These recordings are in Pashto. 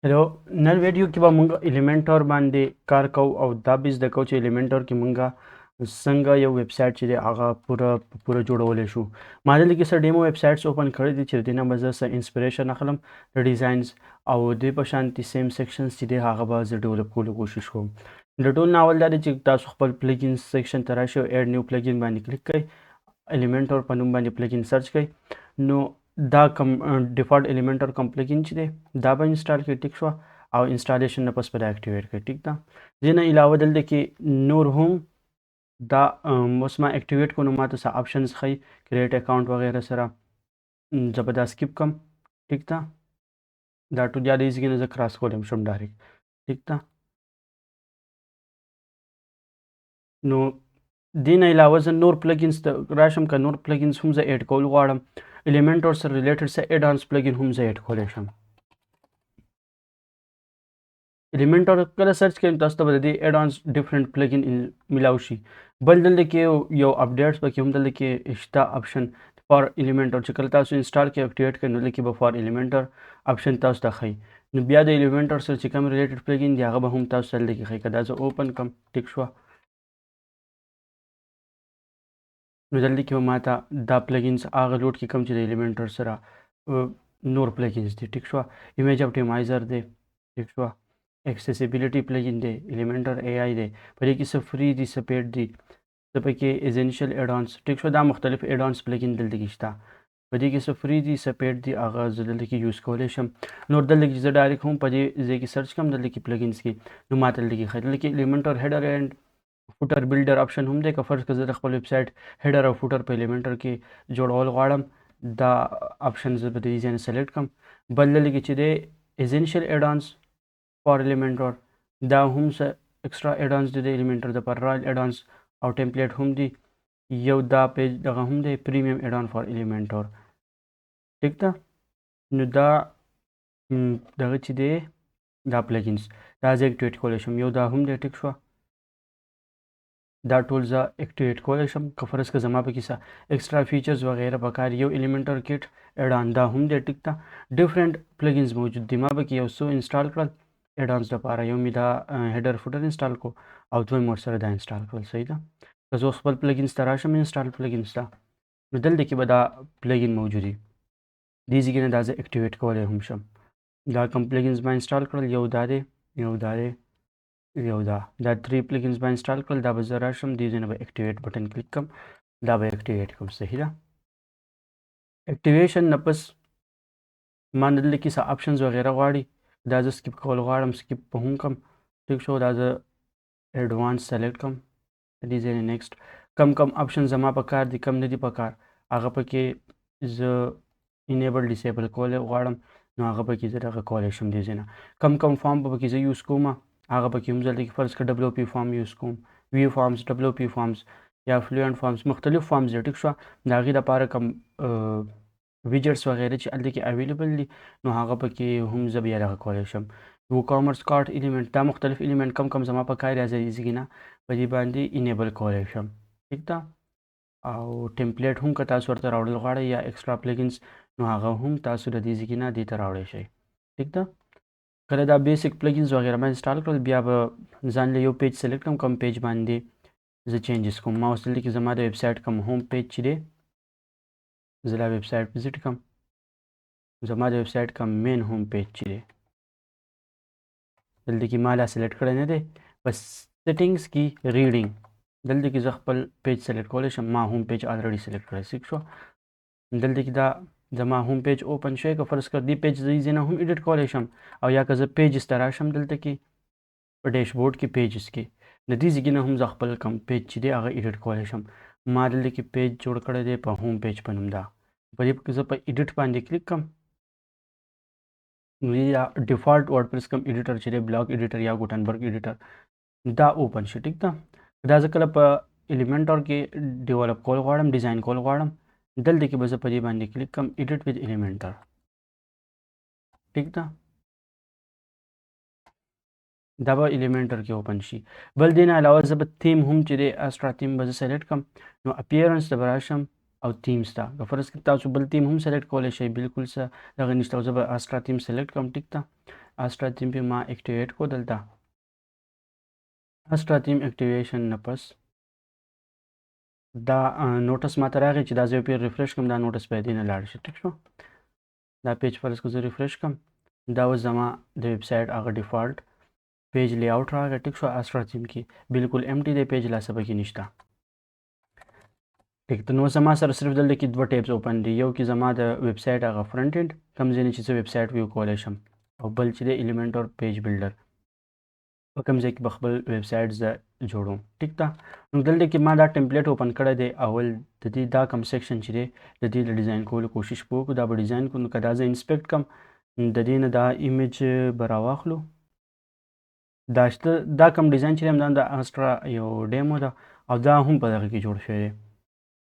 هلو نن ویډیو کې به مونږ الیمنټور باندې کار کوو او دا به زده کوو چې الیمنټور کې مونږه څنګه یو ویب سایټ چې دی هغه پوره جوړولی شو. ما دلته کې څه ډیمو ویب سایټس اوپن کړي دي چې د دې نه به زه څه انسپریشن اخلم د ډیزاینز او دې په شانتي سیم سیکشنز چې دی هغه به زه ډیولپ کولو کوشش کوم. د ټول نه اول دا دی چې تاسو خپل پلګین سیکشن ته راشئ او ایډ نیو پلګین باندې کلیک کړئ، الیمنټور په نوم باندې پلګین سرچ کړئ. نو دا کم ډیفالت الیمنټور کوم پلګین چې دی دا به انسټال کړئ، ټیک شوه، او انسټالیشن نه پس به دا اکټیویټ کړئ، ټیک ده. دې نه علاوه دلته کې نور هم دا اوس ما اکټیویټ کړو نو ماته څه آپشنز ښیي کریټ اکاونټ وغیره سره. زه به دا سکیپ کړم، ټیک ده. دا ټول یا د ایزي نه زه کراس کولی شم ډایرکټ، ټیک ده. نو دې نه علاوه زه نور پلګینز ته راشم، که نور پلګینز هم زه ایډ کول غواړم، الیمنټور سره ریلیټډ څه ایډانس پلګین هم زه ایډ کولی شم. الیمنټور کله سرچ کړئ تاسو ته به د دې ایډانس ډیفرنٹ پلګین میلاو شي. بل دلته کې یو اپډیټس پکې هم دلته کې شته آپشن فار الیمنټور چې کله تاسو انسټال کې اکټیویټ کړئ نو دلته کې به فار الیمنټور آپشن تاسو ته ښیي. نو بیا د الیمنټور سره چې کوم ریلیټډ پلګین دی هغه به هم تاسو ته دلته کې ښیي. که دا زه اوپن کړم، ټیک شوه، نو دلته کې به ماته دا پلګینز هغه لوډ کړي کوم چې د الیمنټور سره نور پلګینز دي، ټیک شوه. ایمیج اپټیمایزر دی، ټیک شوه. ایکسیسیبیلیټي پلګین دی، الیمنټور اے آی دی، په دې کې څه فری دي څه پیډ دي، څه پکې ایزنشل ایډانس، ټیک شوه. دا مختلف ایډانس پلګین دلته کې شته، په دې کې څه فری دي څه پیډ دي هغه زه دلته کې یوز کولی شم. نور دلته کې زه ډایرکټ هم په دې ځای کې سرچ کړم دلته کې پلګینز کې نو ماته دلته کې ښیي. دلته کې الیمنټور هیډر اینډ فوټر بلډر آپشن هم دی. که فرض که زه د خپل ویب سایټ هیډر او فوټر په الیمنټر کې جوړول غواړم دا آپشن زه به د دې ځای نه سلیکټ کړم. بل دلته کې چې دی ایزنشل ایډانس فار الیمنټور دا هم څه ایکسټرا ایډانس دي د الیمنټر دپاره، رایل ایډانس او ټیمپلیټ هم دي. یو دا پیج دغه هم دی پریمیم ایډان فار الیمنټور، ټیک ده. نو دا دغه چې دی دا پلګینز دا زه اکټیویټ کولی شم. یو دا هم دی، ټیک شوه. دا ټول زه اکټیویټ کولی شم. که فرض که زما پکې څه ایکسټرا فیچرز وغیره پکار یو الیمنټر کټ ایډان دا هم دی، ټیک ده. ډیفرنٹ پلګینز موجود دي. ما پکې یو څو انسټال کړل ایډانس لپاره، یو مې دا هیډر فوټر انسټال کو او دویم ورسره دا انسټال کړل، صحیح ده. که زه اوس خپل پلګینز ته راشم انسټال پلګینز ته نو دلته کې به دا پلګین موجود وي، دې ځای کې نه دا زه اکټیویټ کولی هم شم. دا کوم پلګینز ما انسټال کړل یو دا دی، یو دا دی، یو دا 3 پلګینز به انسټال کړل. دا به زه راشم دې ځای نه به اکټیویټ بټن کلیک کړم، دا به اکټیویټ کړم، صحیح ده. اکټیویشن نه پس ما نه دلته کې څه آپشنز وغیره غواړي، دا زه سکیپ کول غواړم، سکیپ به هم کړم، ټیک شو. دا زه ایډوانس سلیکټ کړم، دې ځای نه نیکسټ. کم آپشن زما په کار دي کم نه دي په کار هغه پکې زه انیبل ډیسیبل کول غواړم نو هغه پکې زه دغه کولی شم. دې ځای نه کم فارم به پکې زه یوز کوم هغه پکې هم دلته کې فرض که ډبلو پی فارم یوز کوم، وی فارمز، ډبلو پی فارمز یا فلوینټ فارمز، مختلف فارمز دي، ټیک شوه. د هغې دپاره کم ویجټس وغیره چې هلته کې اویلیبل دي نو هغه پکې هم زه بیا دغه کولی شم. ووکامرس کارټ الیمنټ دا مختلف الیمنټ کم زما په کار یا زه ایزي نه په دې باندې انیبل کولی شم، ټیک ده. او ټیمپلیټ هم که تاسو ورته راوړل غواړئ یا ایکسټرا پلګینز نو هغه هم تاسو د دې ځای نه دې ته راوړی شئ، ټیک ده. کله دا بیسک پلګینز وغیره ما انسټال کړل بیا به ځان له یو پیج سلیکټ کړم کوم پیج باندې زه چینجز کوم. ما اوس دلته کې زما د ویب سایټ کوم هوم پیج چې دی زه دا ویب سایټ وزټ کړم، زما د ویب سایټ کوم مین هوم پیج چې دی دلته کې ما لا سلیکټ کړی نه دی. بس سیټینګز کې ریډینګ دلته کې زه خپل پیج سلیکټ کولی شم. ما هوم پیج الریډي سلیکټ کړی، ٹھیک شو. دلته کې دا زما هوم پیج اوپن شوی. که فرض کړه دې پیج زه ایزي نه هم ایډیټ کولی شم او یا که زه پیجز ته راشم دلته کې په ډیشبورډ کې پیجز کې د دې ځای نه هم زه خپل کوم پیج چې دی هغه ایډیټ کولی شم. ما دلته کې پیج جوړ کړی دی په هوم پیج په نوم، دا په دې زه په ایډیټ باندې کلیک کړم نو یا ډیفالټ ورډپریس کوم ایډیټر چې دی بلاک ایډیټر یا ګوټنبرګ ایډیټر دا اوپن شي، ټیک ده. دا زه کله په الیمنټور کې ډیولپ کول غواړم ډیزاین کول غواړم دلته کې به زه په دې باندې کلیک کړم ایډیټ وذ الیمنټر، ټیک ده. دا به الیمنټر کې اوپن شي. بل دې نه علاوه زه به تیم هم چې دی اسټرا تیم به زه سلیکټ کړم نو اپیرنس ته به راشم او تیمز ته که فرض کړه تاسو بل تیم هم سلیکټ کولی شئ، بالکل څه دغه نشته. زه به اسټرا تیم سلیکټ کړم، ټیک ده. اسټرا تیم په ما اکټیویټ کو دلته اسټرا تیم اکټیویشن نه پس دا نوټس ماته راغی چې دا زه په ریفرش کوم دا نوټس په دې نه لاړ شي ټیک شو دا پیج فرض کو زه ریفرش کوم دا اوس زما د ویب سایټ هغه ډیفالت پیج لی آؤٹ راغی ټیک شو اسټرا تیم کې بالکل امټي دی پیج لا څه پکې نشته ټیک ته نو زما سره صرف دلته کې دوه ټیبز اوپن دي یو کې زما د ویب سایټ هغه فرنٹ اینډ کوم ځای نه چې زه ویب سایټ ویو کولی شم او بل چې دی ایلیمنټور پیج بلډر په کوم ځای کې به خپل ویب سایټ زه جوړوم ټیک ده نو دلته کې ما دا ټمپلیټ اوپن کړی دی اول د دې دا کم سیکشن چې دی د دې د ډیزاین کولو کوشش به وکړو دا به ډیزاین کړو نو که دا زه انسپیکټ کړم د دې نه دا ایمیج به راواخلو دا شته دا کم ډیزاین چې دی همدا د اسټرا یو ډیمو ده او دا هم په دغه کې جوړ شوی دی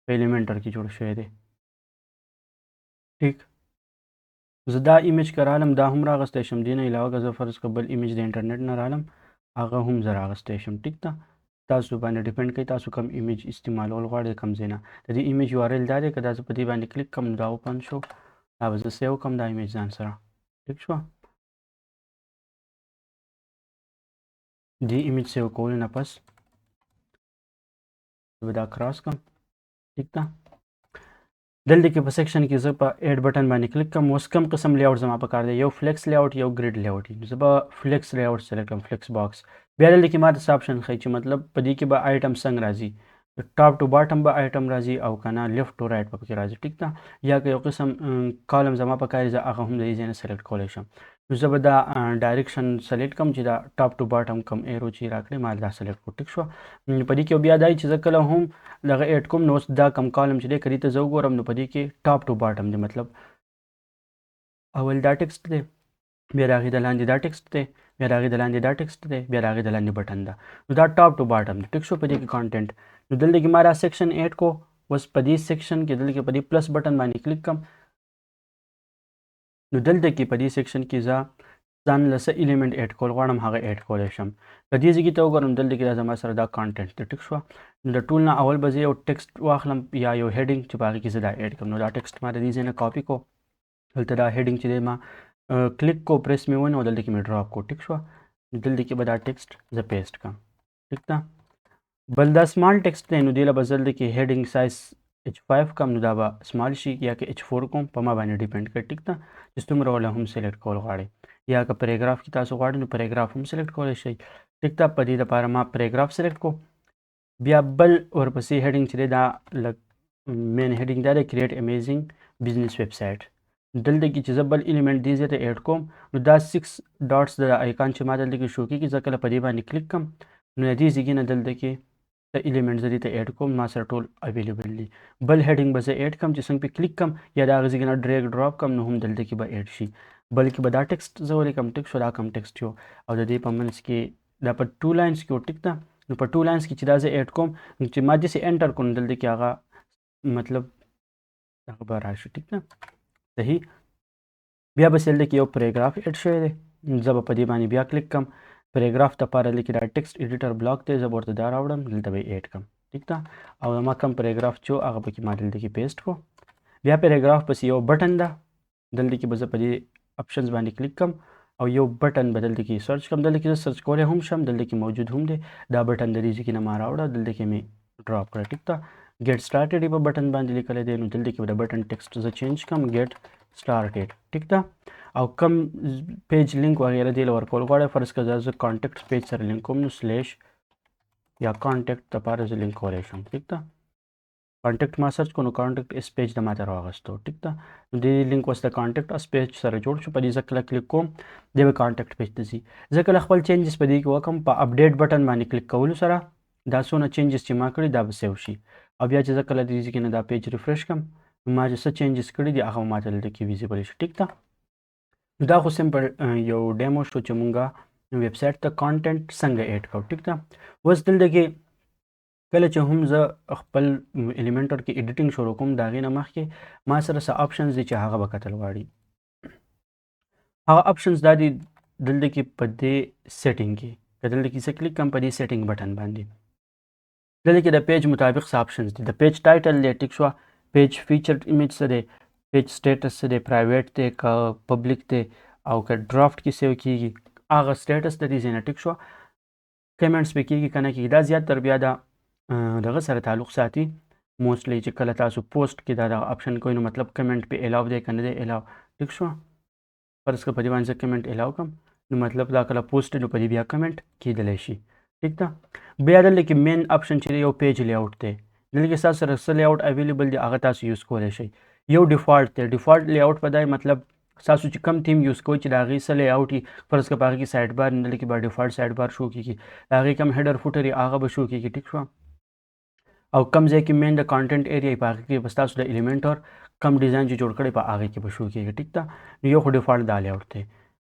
په ایلیمنټر کې جوړ شوی دی ټیک زه دا ایمیج که رالم دا هم راغستی شم دې نه علاوه که زه فرض که بل ایمیج د انټرنیټ نه رالم هغه هم زه راغستی شم ټیک ده تاسو باندې ډیپینډ کوي تاسو کوم ایمیج استعمالول غواړئ کوم ځای نه د دې ایمیج یو آر ایل دا دی که دا زه په دې باندې کلیک کړم دا اوپن شو دا به زه سیو کړم دا ایمیج ځان سره ټیک شوه دې ایمیج سیو کولو نه پس زه به دا کراس کړم ټیک ده دلته کې په سیکشن کې زه په ایډ بټن باندې کلیک کوم اوس کوم قسم لی آؤټ زما په کار دی یو فلیکس لی آؤټ یو ګریډ لی آؤټ زه به فلیکس لی آؤټ سلیکټ کړم فلیکس باکس بیا دلته کې ماته څه آپشن ښایي چې مطلب په دې کې به آیټم څنګه راځي ټاپ ټو باټم به آیټم راځي او که نه لیفټ ټو رایټ به پکې راځي ټیک ده یا که یو قسم کالم زما په کار زه هغه هم د دې ځای نه سلیکټ کولی شم نو زه به دا ډایرکشن سلیکټ کړم چې دا ټاپ ټو باټم کم ایرو چې راکړې ما دا سلیکټ کړو ټیک شوه په دې کې بیا دا چې زه کله هم دغه ایډ کوم نو اوس دا کم کالم چې دی که دې ته زه وګورم نو په دې کې ټاپ ټو باټم دی مطلب اول دا ټکسټ دی بیا د هغې د لاندې دا ټکسټ دی بیا د هغې د لاندې دا ټکسټ دی بیا د هغې د لاندې بټن ده نو دا ټاپ ټو باټم دی ټیک شو په دې کې کانټینټ نو دلته کې ما دا سیکشن ایډ کو اوس په دې سیکشن کې دلته کې په دې پلس بټن باندې کلیک کړم نو دلته کې په دې سیکشن کې زه ځان له څه ایلیمنټ ایډ کول غواړم هغه ایډ کولی شم که دې ځای کې ته وګورم دلته کې دا زما سره دا کانټینټ دی ټیک شوه نو د ټول نه اول به زه یو ټکسټ واخلم یا یو هیډینګ چې په هغې کې زه دا ایډ کړم نو دا ټکسټ ما د دې ځای نه کاپي کو دلته دا هیډینګ چې دی ما کلیک کو پریس مې ونیو دلته کې مې ډراپ کو ټیک شوه دلته کې به دا ټکسټ زه پیسټ کړم ټیک ده بل دا سمال ټکسټ دی نو دې له به زه دلته کې هیډینګ سایز H5 کم نو دا به سمال شي یا که H4 کوم په ما باندې ډیپینډ کوي ټیک ده چې څومره ولا هم سلیکټ کول غواړئ یا که پریګراف کې تاسو غواړئ نو پریګراف هم سلیکټ کولی شئ ټیک ده په دې دپاره ما پریګراف سلیکټ کو بیا بل ورپسې هیډینګ چې دی دا لږ مین هیډینګ دا دی کریټ امیزینګ بزنس ویب سایټ دلته کې چې زه بل ایلیمنټ دې ځای ته ایډ کوم نو دا 6 ډاټس د آیکان چې ما دلته کې شو کېږي زه کله په دې باندې کلیک کړم نو د دې ځای نه دلته کې د ایلیمنټ زه دې ته ایډ کوم ما سره ټول اویلیبل دي بل هیډینګ به زه ایډ کړم چې څنګه پې کلیک کړم یا د هغه ځای نه ډریګ ډراپ کړم نو هم دلته کې به ایډ شي بلکې به دا ټکسټ زه ولیکم ټیک شو دا کم ټکسټ یو او د دې په منځ کې دا په 2 لاینز کې ټیک ده نو په 2 لاینز کې چې دا زه ایډ کوم چې ما داسې انټر کوم دلته کې هغه مطلب هغه به راشي ټیک ده صحیح بیا به دلته کې یو پریګراف ایډ شوی دی زه به په دې باندې بیا کلیک کړم پریګراف دپاره لیکي دا ټکسټ ایډیټر بلاک دی زه به ورته دا راوړم دلته به یې ایډ کړم ټیک ده او ما کم پریګراف چې و هغه پکې ما دلته کې پیسټ کړو بیا پریګراف پسې یو بټن ده دلته کې به زه په دې آپشنز باندې کلیک کړم او یو بټن به دلته کې سرچ کړم دلته کې زه سرچ کولی هم شم دلته کې موجود هم دی دا بټن د دې ځای کې نه ما راوړه دلته کې مې ډراپ کړه ټیک ده ګیټ سټارټډ یې په بټن باندې لیکلی دی نو دلته کې به د بټن ټکسټ زه چینج کړم ګیټ سټارټډ ټیک ده او کم پیج لینک وغیره دی له ورکول غواړی فرض که زه کانټیکټ پیج سره لینک کوم نو سلیش یا کانټیکټ دپاره زه لینک کولی شم ټیک ده کانټیکټ ما سرچ کو نو کانټیکټ اس پیج د ماته راغستو ټیک ده نو دې لینک اوس د کانټیکټ اس پیج سره جوړ شو په دې زه کله کلیک کوم دی به کانټیکټ پیج ته ځي زه کله خپل چینجز په دې کې وکړم په اپډیټ بټن باندې کلیک کولو سره دا څونه چینجز چې ما کړي دا به سیو شي او بیا چې زه کله دې ځای کې نه دا پیج ریفریش کړم نو ما چې څه چینجز کړي دي هغه ماته دلته کې ویزیبل شي ټیک ده نو دا خو سمپل یو ډیمو شو چې مونږه ویب سایټ ته کانټینټ څنګه ایډ کوو ټیک ده اوس دلته کې کله چې هم زه خپل ایلیمنټر کې ایډیټینګ شروع کوم د هغې نه مخکې ما سره څه آپشنز دي چې هغه به کتل غواړي هغه آپشنز دا دي دلته کې په دې سیټینګ کې که دلته کې زه کلیک کړم په دې سیټینګ بټن باندې دلته کې د پیج مطابق څه آپشنز دي د پیج ټایټل دی ټیک شوه پیج فیچرډ ایمیج څه دی پیج سټیټس څه دی پرایویټ دی که پبلیک دی او که ډرافټ کې سیو کیږي هغه سټیټس د دې ځای نه ټیک شوه کمنټس پې کیږي که نه کیږي دا زیات تر بیا د دغه سره تعلق ساتي موسټلی چې کله تاسو پوسټ کې دا دغه اپشن کوئ نو مطلب کمنټ پې الاو دی که نه دی الاو ټیک شوه فرض که په دې باندې زه کمنټ الاو کړم نو مطلب دا کله پوسټ نو په دې بیا کمنټ کیدلی شي ټیک ده بیا دلته کې مین اپشن چې دی یو پیج لیاوټ دی دلته کې ستاسو سره څه لیاوټ اویلیبل دی هغه تاسو یوز کولی شئ یو ډیفالټ دی ډیفالټ لیاوټ په دای مطلب تاسو چې کم تیم یوز کوئ چې د هغې څه لیاوټ وي فرض که په هغې کې سایډ بار دلته کې به ډیفالټ سایډ بار شو کېږي د هغې کم هیډر فوټر یې هغه به شو کېږي ټیک شوه او کم ځای کې مین د کانټینټ ایریا په هغې کې به ستاسو د ایلیمنټ اور کم ډیزاین چې جوړ کړی په هغې کې به شو کېږي ټیک ده نو یو خو ډیفالټ دا لیاوټ دی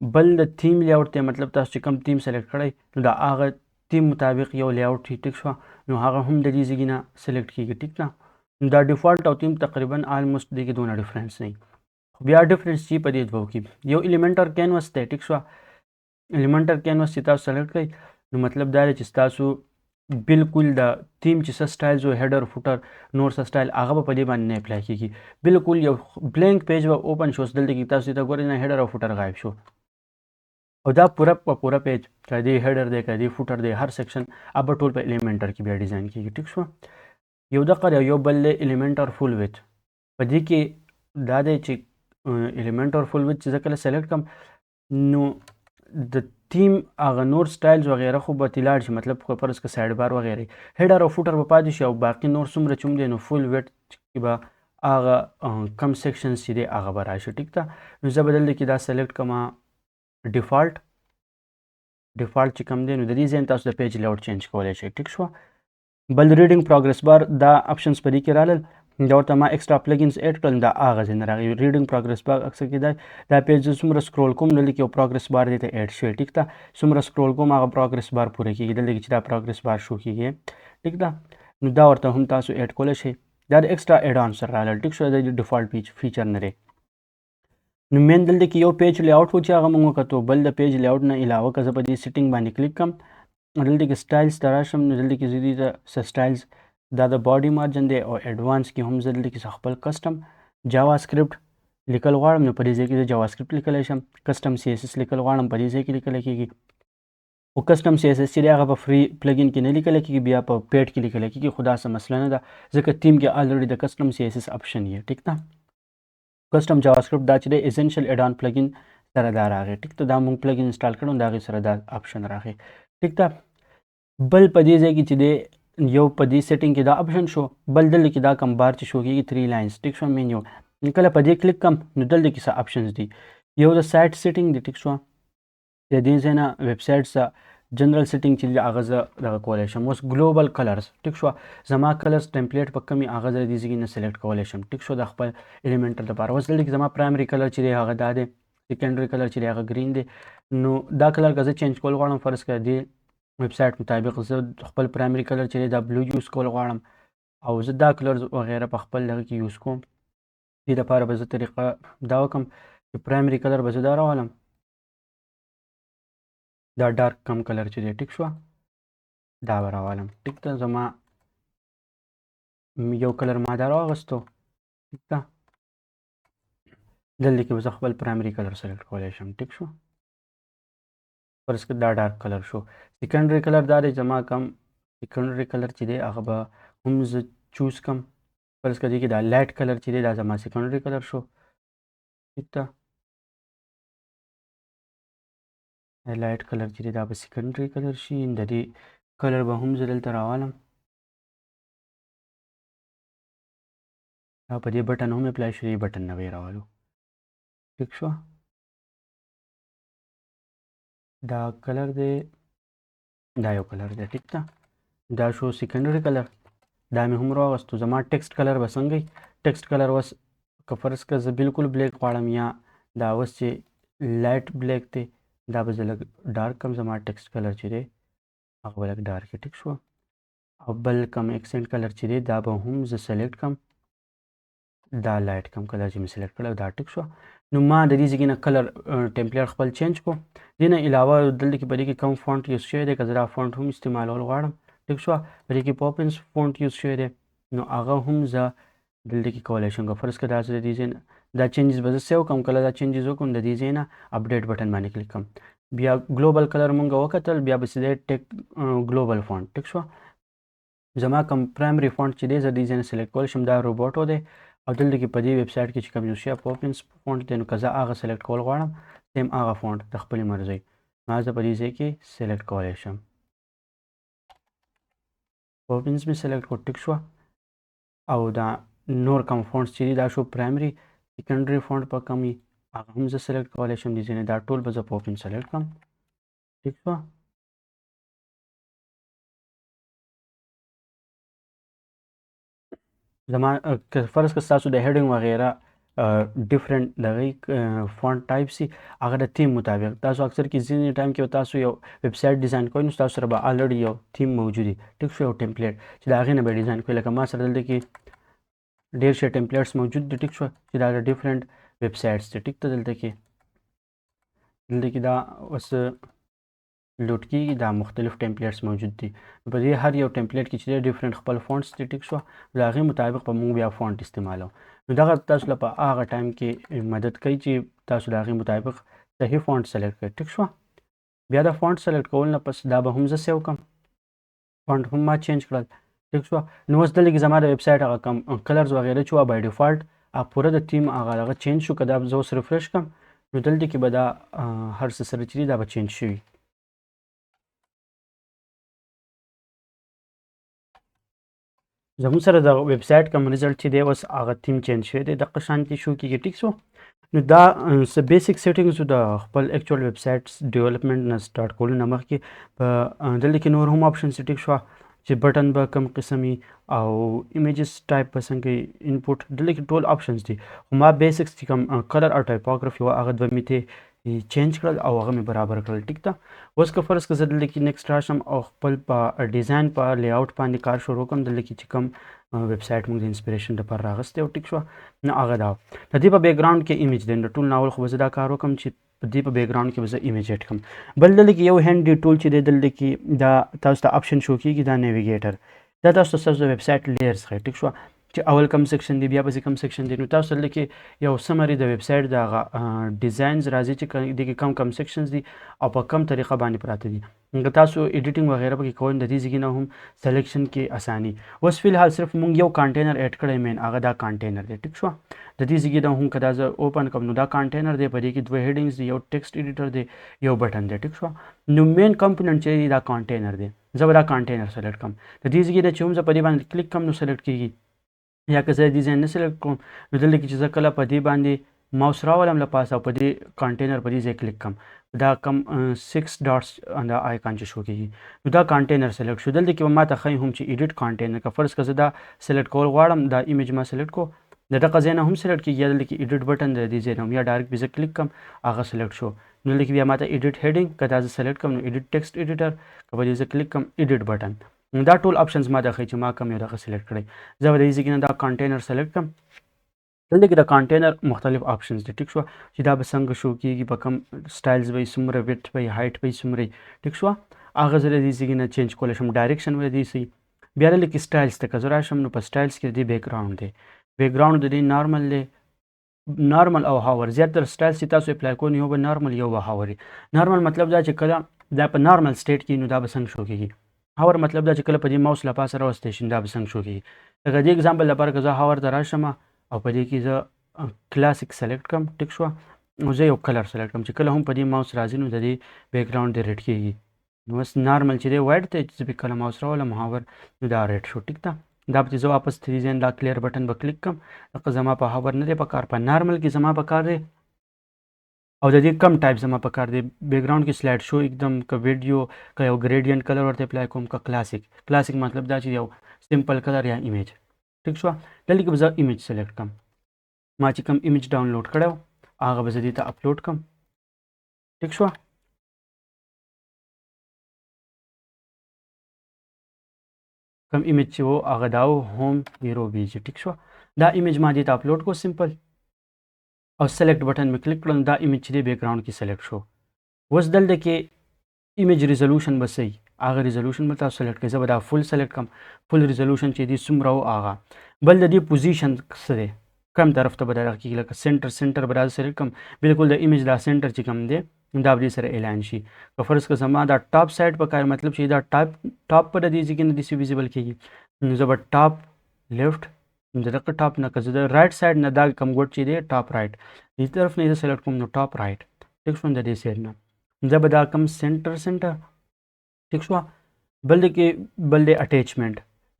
بل د تیم لیاوټ دی مطلب تاسو چې کم تیم سلیکټ کړی نو د هغه تیم مطابق یو لیاوټ ټیک شوه نو هغه هم د دې ځای نه سلیکټ کېږي ټیک ده نو دا ډیفالټ او تیم تقریبا آلموسټ دې کې دونه ډفرنس نه خو بیا ډفرنس چې په دې دوو کې یو ایلیمنټر کینوس دی ټیک شوه ایلیمنټر کینوس چې تاسو سلیکټ کړئ نو مطلب دا دی چې تاسو بالکل د تیم چې څه سټایلز او هیډر فوټر نور څه سټایل هغه به په دې باندې نه اپلای کېږي بالکل یو بلینک پیج به اوپن شو دلته کې تاسو ته ګورئ نه هیډر او فوټر غایب شو او دا پوره پیج که دې هیډر دی که دې فوټر دی هر سیکشن اب ټول په ایلیمنټر کې بیا ډیزاین کېږي ټیک شو یو دغه یو بل دی ایلیمنټر فول ویت په دې کې دا دی چې ایلیمنټر فول ویت چې زه کله سلیکټ کړم نو د تیم هغه نور سټایلز وغیره خو به تلاړ شي مطلب خو فرض که سایډ بار وغیره هیډر او فوټر به پاتې شي او باقي نور څومره چې دی نو فول ویت کې به هغه کم سیکشنز چې دی هغه به راشي ټیک ده نو زه به دلته کې دا سلیکټ کړم ډیفالټ چې کوم دی نو د دې ځای تاسو د پیج لیاوټ چینج کولی شئ ټیک شوه بل ریډینګ پروګرس بار دا اپشنز په دې کې رالل دا ورته ما ایکسټرا پلګینز ایډ کړل دا هغه ځای نه راغی ریډینګ پروګرس بار اکثر کې دا پیج زه څومره سکرول کوم نو لیک یو پروګرس بار دی ته ایډ شوی ټیک ده څومره سکرول کوم هغه پروګرس بار پوره کېږي دلته کې چې دا پروګرس بار شو کېږي ټیک ده نو دا ورته هم تاسو ایډ کولی شئ دا د ایکسټرا ایډ آن سره رالل ټیک شو د ډیفالټ فیچر نه دی نو مین دلته کې یو پیج لیاوټ و چې هغه موږ وکتو بل د پیج لیاوټ نه علاوه که زه په دې سیټینګ باندې کلیک کړم دلته کې سټایلز ته راشم نو دلته کې زه دې ته څه سټایلز دا د باډي مارجن دی او ایډوانس کې هم زه دلته کې خپل کسټم جاوا سکرپټ لیکل غواړم نو په دې ځای کې زه جاوا سکرپټ لیکلی شم کسټم سی ایس ایس لیکل غواړم په دې ځای کې لیکلی کېږي خو کسټم سی ایس ایس چې دی هغه په فری پلګین کې نه لیکلی کېږي بیا په پیډ کې لیکلی کېږي خو دا څه مسله نه ده ځکه تیم کې الریډي د کسټم سی ایس ایس اپشن یې ټیک ده کسټم جاوا سکرپټ دا چې دی ایسنشل ایډ آن پلګین سره دا راغی ټیک ده دا موږ پلګین انسټال کړو د هغې سره دا اپشن راغی ټیک ده بل په دې ځای کې چې دی یو په دې سیټینګ کې دا اپشن شو بل دلته کې دا کم بار چې شو کېږي 3 لاینز ټیک شو مینیو کله په دې کلیک کم نو دلته کې څه اپشنز دي یو د سایټ سیټینګ دی ټیک شو د دې ځای نه ویب سایټ څه جنرال سیټینګ چې دی هغه زه دغه کولی شم اوس ګلوبل کلرز ټیک شو زما کلرز ټمپلیټ په کمې هغه زه د دې ځای نه سلیکټ کولی شم ټیک شو د خپل ایلیمنټر لپاره اوس دلته کې زما پرایمري کلر چې دی هغه دا دی سیکنډري کلر چې دی هغه ګرین دی نو دا کلر که زه چینج کول غواړم فرض کړه دې ویب سایټ مطابق زه خپل پرایمري کلر چې دی دا بلو یوز کول غواړم او زه دا کلرز وغیره په خپل دغه کې یوز کوم دې لپاره به زه طریقه دا وکړم چې پرایمري کلر به زه دا راولم دا ډارک کم کلر چې دی ټیک شوه دا به راولم ټیک ده زما یو کلر ما دا راواغستو ټیک ده دلته کې به زه خپل پرایمري کلر سلیکټ کولی شم ټیک شو فرض کړه دا ډارک کلر شو سیکنډري کلر دا دی زما کم سیکنډري کلر چې دی هغه به هم زه چوز کم فرض کړه دې کې دا لایټ کلر چې دی دا زما سیکنډري کلر شو ټیک ده لایټ کلر چې دی دا به سیکنډري کلر شي د دې کلر به هم زه دلته راولم دا په دې بټن هم اپلای شو دې بټن نه به یې راولو ټیک شوه دا کلر دی دا یو کلر دی ټیک ده دا شو سیکنډري کلر دا مې هم راوغستو زما ټیکسټ کلر به څنګه وي ټیکسټ کلر اوس که فرض کړه زه بالکل بلیک غواړم یا دا اوس چې لایټ بلیک دی دا به زه لږ ډارک کم زما ټیکسټ کلر چې دی هغه به لږ ډارک ټیک شو او بل کم اکسنټ کلر چې دی دا به هم زه سلیکټ کم دا لایټ کم کلر چې مې سلیکټ کړی دا ټیک شو نو ما د دې ځای نه کلر ټمپلیټ خپل چینج کو دې نه علاوه دلته کې په دې کې کم فونټ یوز شوی دی که زه دا فونټ هم استعمالول غواړم ټیک شوه په دې کې پاپنس فونټ یوز شوی دی نو هغه هم زه دلته کې کولی شم که فرض کړه دا زه د دې ځای دا چینجز به زه سیو کړم، کله دا چینجز وکړم د دې ځای نه اپډیټ بټن باندې کلیک کړم. بیا ګلوبل کلر مونږ وکتل، بیا به سیده ټیک ګلوبل فونټ ټیک شو. زما کوم پرایمري فونټ چې دی زه دې ځای نه سلیکټ کولی شم، دا روبوټو دی او دلته کې په دې ویب سایټ کې چې کوم یو شی پوپنس فونټ دی نو که زه هغه سلیکټ کول غواړم سیم هغه فونټ د خپلې مرضۍ نو زه په دې ځای کې سلیکټ کولی شم. پوپنس مې سلیکټ کړو ټیک شوه. او دا نور کوم فونټس چې دي دا شو پرایمري سیکنډري فونټ په کوم وي هغه هم زه سلیکټ کولی شم. دې ځای نه دا ټول به زه پوپن سلیکټ کړم ټیک شوه. زما که فرض که ستاسو د هیډینګ وغیره ډیفرنٹ دغه فونټ ټایپ سي هغه د تیم مطابق تاسو اکثر کې ځینې ټایم کې تاسو یو ویب سایټ ډیزاین کوئ نو تاسو سره به الریډي یو تیم موجود وي ټیک شو، یو ټیمپلیټ چې د هغې نه به ډیزاین کوئ. لکه ما سره دلته کې ډېر شي ټیمپلیټس موجود دي ټیک شو چې دا د ډیفرنٹ ویب سایټس دي ټیک ته. دلته کې دا اوس لوډ کېږي، دا مختلف ټیمپلیټس موجود دي. په دې هر یو ټیمپلیټ کې چې دی ډیفرنٹ خپل فونټس دي ټیک شوه، د هغې مطابق به موږ بیا فونټ استعمالو. نو دغه تاسو له په هغه ټایم کې مدد کوي چې تاسو د هغې مطابق صحیح فونټ سلیکټ کړئ ټیک شوه. بیا د فونټ سلیکټ کول نه پس دا به هم زه سیو کړم، فونټ هم ما چینج کړل ټیک شوه. نو اوس دلته کې زما د ویب سایټ هغه کم کلرز وغیره چې وه بای ډیفالټ پوره د تیم هغه چینج شو. که دا زه اوس ریفرش کړم نو دلته کې به دا هر څه سره چې دي دا به چینج شوي. زموږ سره د ویب سایټ کوم ریزلټ چې دی اوس هغه تیم چینج شوی دی دغه شانتي شو کېږي ټیک شو. نو دا څه بیسیک سیټینګز د خپل اکچوال ویب سایټ ډیولپمنټ نه سټارټ کولو نه مخکې په دلته کې نور هم آپشنز ټیک شوه چې بټن به کوم قسم وي او ایمیجز ټایپ به څنګه انپوټ دلته کې ټول آپشنز دي. خو ما بیسکس چې کوم کلر او ټایپوګرافي وه هغه دوه مې ته چینج کړل او هغه مې برابر کړل ټیک ده. اوس که فرض که زه دلته کې نیکسټ راشم او خپل په ډیزاین په لی آوټ باندې کار شروع کړم دلته کې چې کوم ویب سایټ موږ د انسپریشن لپاره راغستی او ټیک شوه نو هغه دا د دې په بیک ګراوند کې ایمیج دی. د ټول ناول خو به زه دا کار وکړم چې په دې په بیک ګراوند کې به زه ایمیج ایډ کړم. بل دلته کې یو هینډ ډي ټول چې دی دلته کې دا تاسو ته آپشن شو کېږي دا نیویګیټر دا تاسو ته ستاسو د ویب سایټ لیرز ښایي ټیک شوه چې اول کم سیکشن دی بیا پسې کم سیکشن دی. نو تاسو دلته کې یو سمري د ویب سایټ د هغه ډیزاینز راځي چې دې کې کم کم سیکشنز دي او په کم طریقه باندې پراته دي. که تاسو ایډیټینګ وغیره پکې کوئ د دې ځای نه هم سلیکشن کې اساني. اوس فی الحال صرف موږ یو کانټینر ایډ کړی مین هغه دا کانټینر دی ټیک شوه. د دې ځای نه هم که دا زه اوپن کړم نو دا کانټینر دی، په دې کې دوه هیډینګز دي، یو ټیکسټ ایډیټر دی، یو بټن دی ټیک شوه. نو مین کمپوننټ چې دی دا کانټینر دی، زه به دا کانټینر سلیکټ کړم. د دې ځای نه چې هم زه په دې باندې کلیک کړم نو سلیکټ کېږي، یا که زه دې ځای نه سلیکټ کړم نو دلته کې چې زه کله په دې باندې ماوس راولم له پاسه او په دې کانټینر په دې ځای کلیک کړم دا کم 6 ډاټس دا آیکان چې شو کېږي نو دا کانټینر سلیکټ شو. دلته کې به ما ته ښایي هم چې ایډیټ کانټینر که فرض که زه دا سلیکټ کول غواړم دا ایمیج ما سلیکټ کو د دغه ځای نه هم سلیکټ کېږي، یا دلته کې ایډیټ بټن دی دې ځای نه هم یا ډایرکټ به زه کلیک کړم هغه سلیکټ شو. نو دلته کې بیا ما ته ایډیټ هیډینګ که دا زه سلیکټ کړم نو ایډیټ ټیکسټ ایډیټر که په دې زه کلیک کړم ایډیټ بټن دا ټول آپشنز ما د ښایي چې ما کوم یو دغه سلیکټ کړی. زه به د دې ځای کې نه دا کانټینر سلیکټ کړم. دلته کې د کانټینر مختلف آپشنز دي ټیک شوه چې دا به څنګه شو کېږي، په کوم سټایلز به یې څومره ویډ به یې هایټ به یې څومره ټیک شوه هغه زه د دې ځای نه چینج کولی شم. ډایرکشن به د دې سي بیا دلته کې سټایلز ته که زه راشم نو په سټایلز کې د دې بیک ګراوند دی، بیک ګراوند د دې نارمل دی، نارمل او هاور. زیاتره سټایلز چې تاسو اپلای کوئ یو به نارمل یو به هاور. نارمل مطلب دا چې کله دا په نارمل سټیټ کې نو دا به څنګه شو کېږي، هاور مطلب دا چې کله په دې ماوس له پاسه راوستی شي دا به څنګه شو کېږي. لکه دې اګزامپل لپاره که زه هاور ته راشم او په دې کې زه کلاسیک سلیکټ کړم ټیک شوه نو زه یو کلر سلیکټ کړم چې کله هم په دې ماوس راځي نو د دې بیک ګراوند دی ریډ کېږي. نو اوس نارمل چې دی وایډ دی چې زه کله ماوس راولم هاور نو دا ریډ شو ټیک ده. دا به زه واپس ترې ځین دا کلیر بټن به کلیک کړم دغه زما په هاور نه دی په کار، په نارمل کې زما په کار دی او د دې کم ټایپ زما په کار دی. بیک ګراوند کې سلایډ شو एकदम که ویډیو که یو ګریډینټ کلر ورته اپلای کوم که کلاسیک مطلب دا چې یو سمپل کلر یا ایمیج ټیک شوه. دلته کې به زه ایمیج سلیکټ کړم، ما چې کوم ایمیج ډاونلوډ کړی و هغه به زه دې ته اپلوډ کړم ټیک شوه. کوم ایمیج چې و هغه دا و هوم هیرو بیجی ټیک شوه. دا ایمیج ما دې ته اپلوډ کو سمپل او سلیکټ بټن مې کلیک کړل دا ایمیج چې دی بیک ګراوند کې سلیکټ شو. اوس دلته کې ایمیج ریزولوشن به څه وي هغه ریزولوشن به تاسو سلیکټ کړئ. زه به دا فل سلیکټ کړم، فل ریزولوشن چې دی څومره و هغه. بل د دې پوزیشن څه دی کم طرف ته به دغه کېږي لکه سنټر به دا سلیکټ کړم بالکل د ایمیج دا سنټر چې کوم دی دا به دې سره اعلان شي که فرض که زما دا ټاپ سایډ په کار مطلب چې دا ټاپ په دې ځای کې نه داسې ویزیبل کېږي نو زه به ټاپ لیفټ د دغه ټاپ نه که زه د رایټ سایډ نه دا کوم ګوټ چې دی ټاپ رایټ دې طرف نه یې زه سلیکټ کوم نو ټاپ رایټ ټیک شو د دې سایډ نه زه به دا کوم سنټر ټیک شو بل دی اټیچمنټ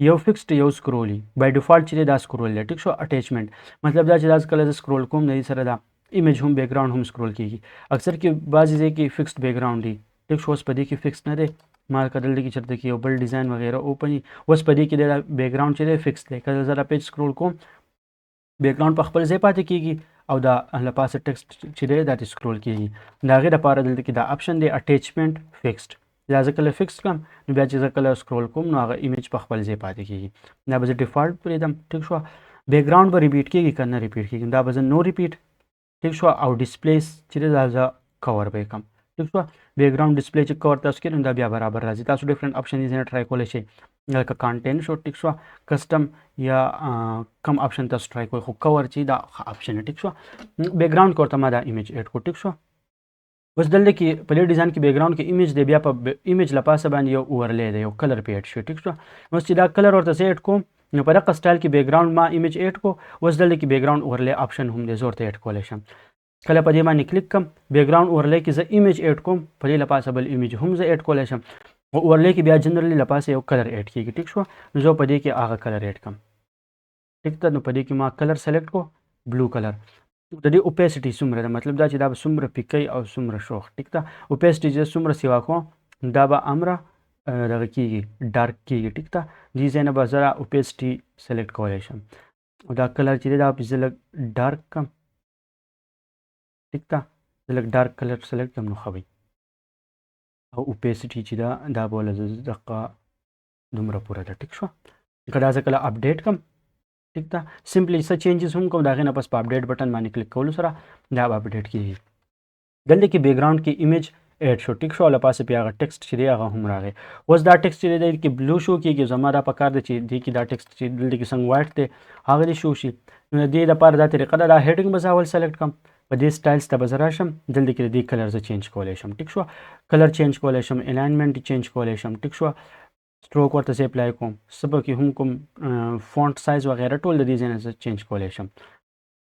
یو فکسډ یو سکرولي بای ډیفالت چې دا سکرول دی ټیک شو اټیچمنټ مطلب دا چې دا کله زه سکرول کوم د دې سره دا ایمیج هم بیک ګراوند هم سکرول کیږي اکثر کې بعضې ځای کې فکسډ بیک ګراوند دی ټیک شو اوس په دې کې فکس نه دی ما کتل دی کې چېرته کې یو بل ډیزاین وغیره اوپن اوس په دې کې دا بیک ګراوند چې دی فکس دی که زه دا پیج سکرول کوم بیک ګراوند په خپل ځای پاتې کیږي او دا له پاسه ټیکسټ چې دی دا سکرول کیږي د هغې دپاره دلته کې دا آپشن دی اټیچمنټ فکسډ دا زه کله فکس کړم نو بیا چې زه کله سکرول کوم نو هغه ایمیج په خپل ځای پاتې کیږي دا به زه ډیفالټ پرېږدم ټیک شوه بیک ګراوند به ریپیټ کیږي که نه ریپیټ کیږي دا به زه نو ریپیټ ټیک شوه او ډسپلی چې دی دا زه کور به یې کړم ټیک شوه بیک ګراوند ډسپلی چې کور تاسو کړئ نو دا بیا برابر راځي تاسو ډفرنټ آپشن یې ځینې ټرای کولی شئ لکه کانټینټ شو ټیک شوه کسټم یا کم آپشن تاسو ټرای کوئ خو کور چې دا آپشن ټیک شوه بیک ګراوند کې ورته ما دا ایمیج ایډ کړو ټیک شوه اوس دلته کې په دې ډیزاین کې بیک ګراوند کې ایمیج دی بیا په ایمیج له پاسه باندې یو اوورلی دی یو کلر پې ایډ شو ټیک شوه اوس چې دا کلر ورته زه ایډ کوم نو په دغه سټایل کې بیک ګراوند ما ایمیج ایډ کو اوس دلته کې بیک ګراوند اوورلی آپشن هم دی زه ورته ایډ کولی شم کله په دې باندې کلیک کړم بیک ګراوند اوورلی کې زه ایمیج ایډ کوم په دې له پاسه بل ایمیج هم زه ایډ کولی شم اوورلی کې بیا جنرلی له پاسه یو کلر ایډ کېږي ټیک شوه نو زه په دې کې هغه کلر ایډ کړم ټیک ده نو په دې کې ما کلر سلیکټ کو بلو کلر د دې اوپیسټي څومره ده مطلب دا چې دا به څومره پیکی او څومره شوخ ټیک ده اوپیسټي چې څومره سیوا کوم دا به امره دغه کېږي ډارک کېږي ټیک ده دې ځای نه به زه اوپیسټي سلیکټ کولی شم او دا کلر چې دی دا به زه لږ ډارک کړم ټیک ده زه لږ ډارک کلر سلیکټ کړم نو ښه وي او اوپیسټي چې دا به له دغه دومره پوره ده ټیک شوه که دا زه کله اپډیټ کړم ټیک ده سمپلی څه چینجز هم کوم د هغې نه پس په اپډیټ بټن باندې کلیک کولو سره دا به اپډیټ کېږي دلته کې بیک ګراوند کې ایمیج ایډ شو ټیک شو او له پاسه بیا هغه ټیکسټ چې دی هغه هم راغی اوس دا ټیکسټ چې دی دلته کې بلو شو کېږي زما دا پکار دی چې دې کې دا ټیکسټ چې دلته کې څنګه وایټ دی هغه دې شو شي نو د دې لپاره دا طریقه ده دا هیډینګ به زه اول سلیکټ کړم په دې سټایلز ته به زه راشم دلته کې د دې کلر زه چینج کولی شم ټیک شوه کلر چینج کولی شم الاینمنټ چینج کولی شم ټیک شوه سټروک ورته زه اپلای کوم څه پکې هم کوم فونټ سایز وغیره ټول د دې ځای نه زه چینج کولی شم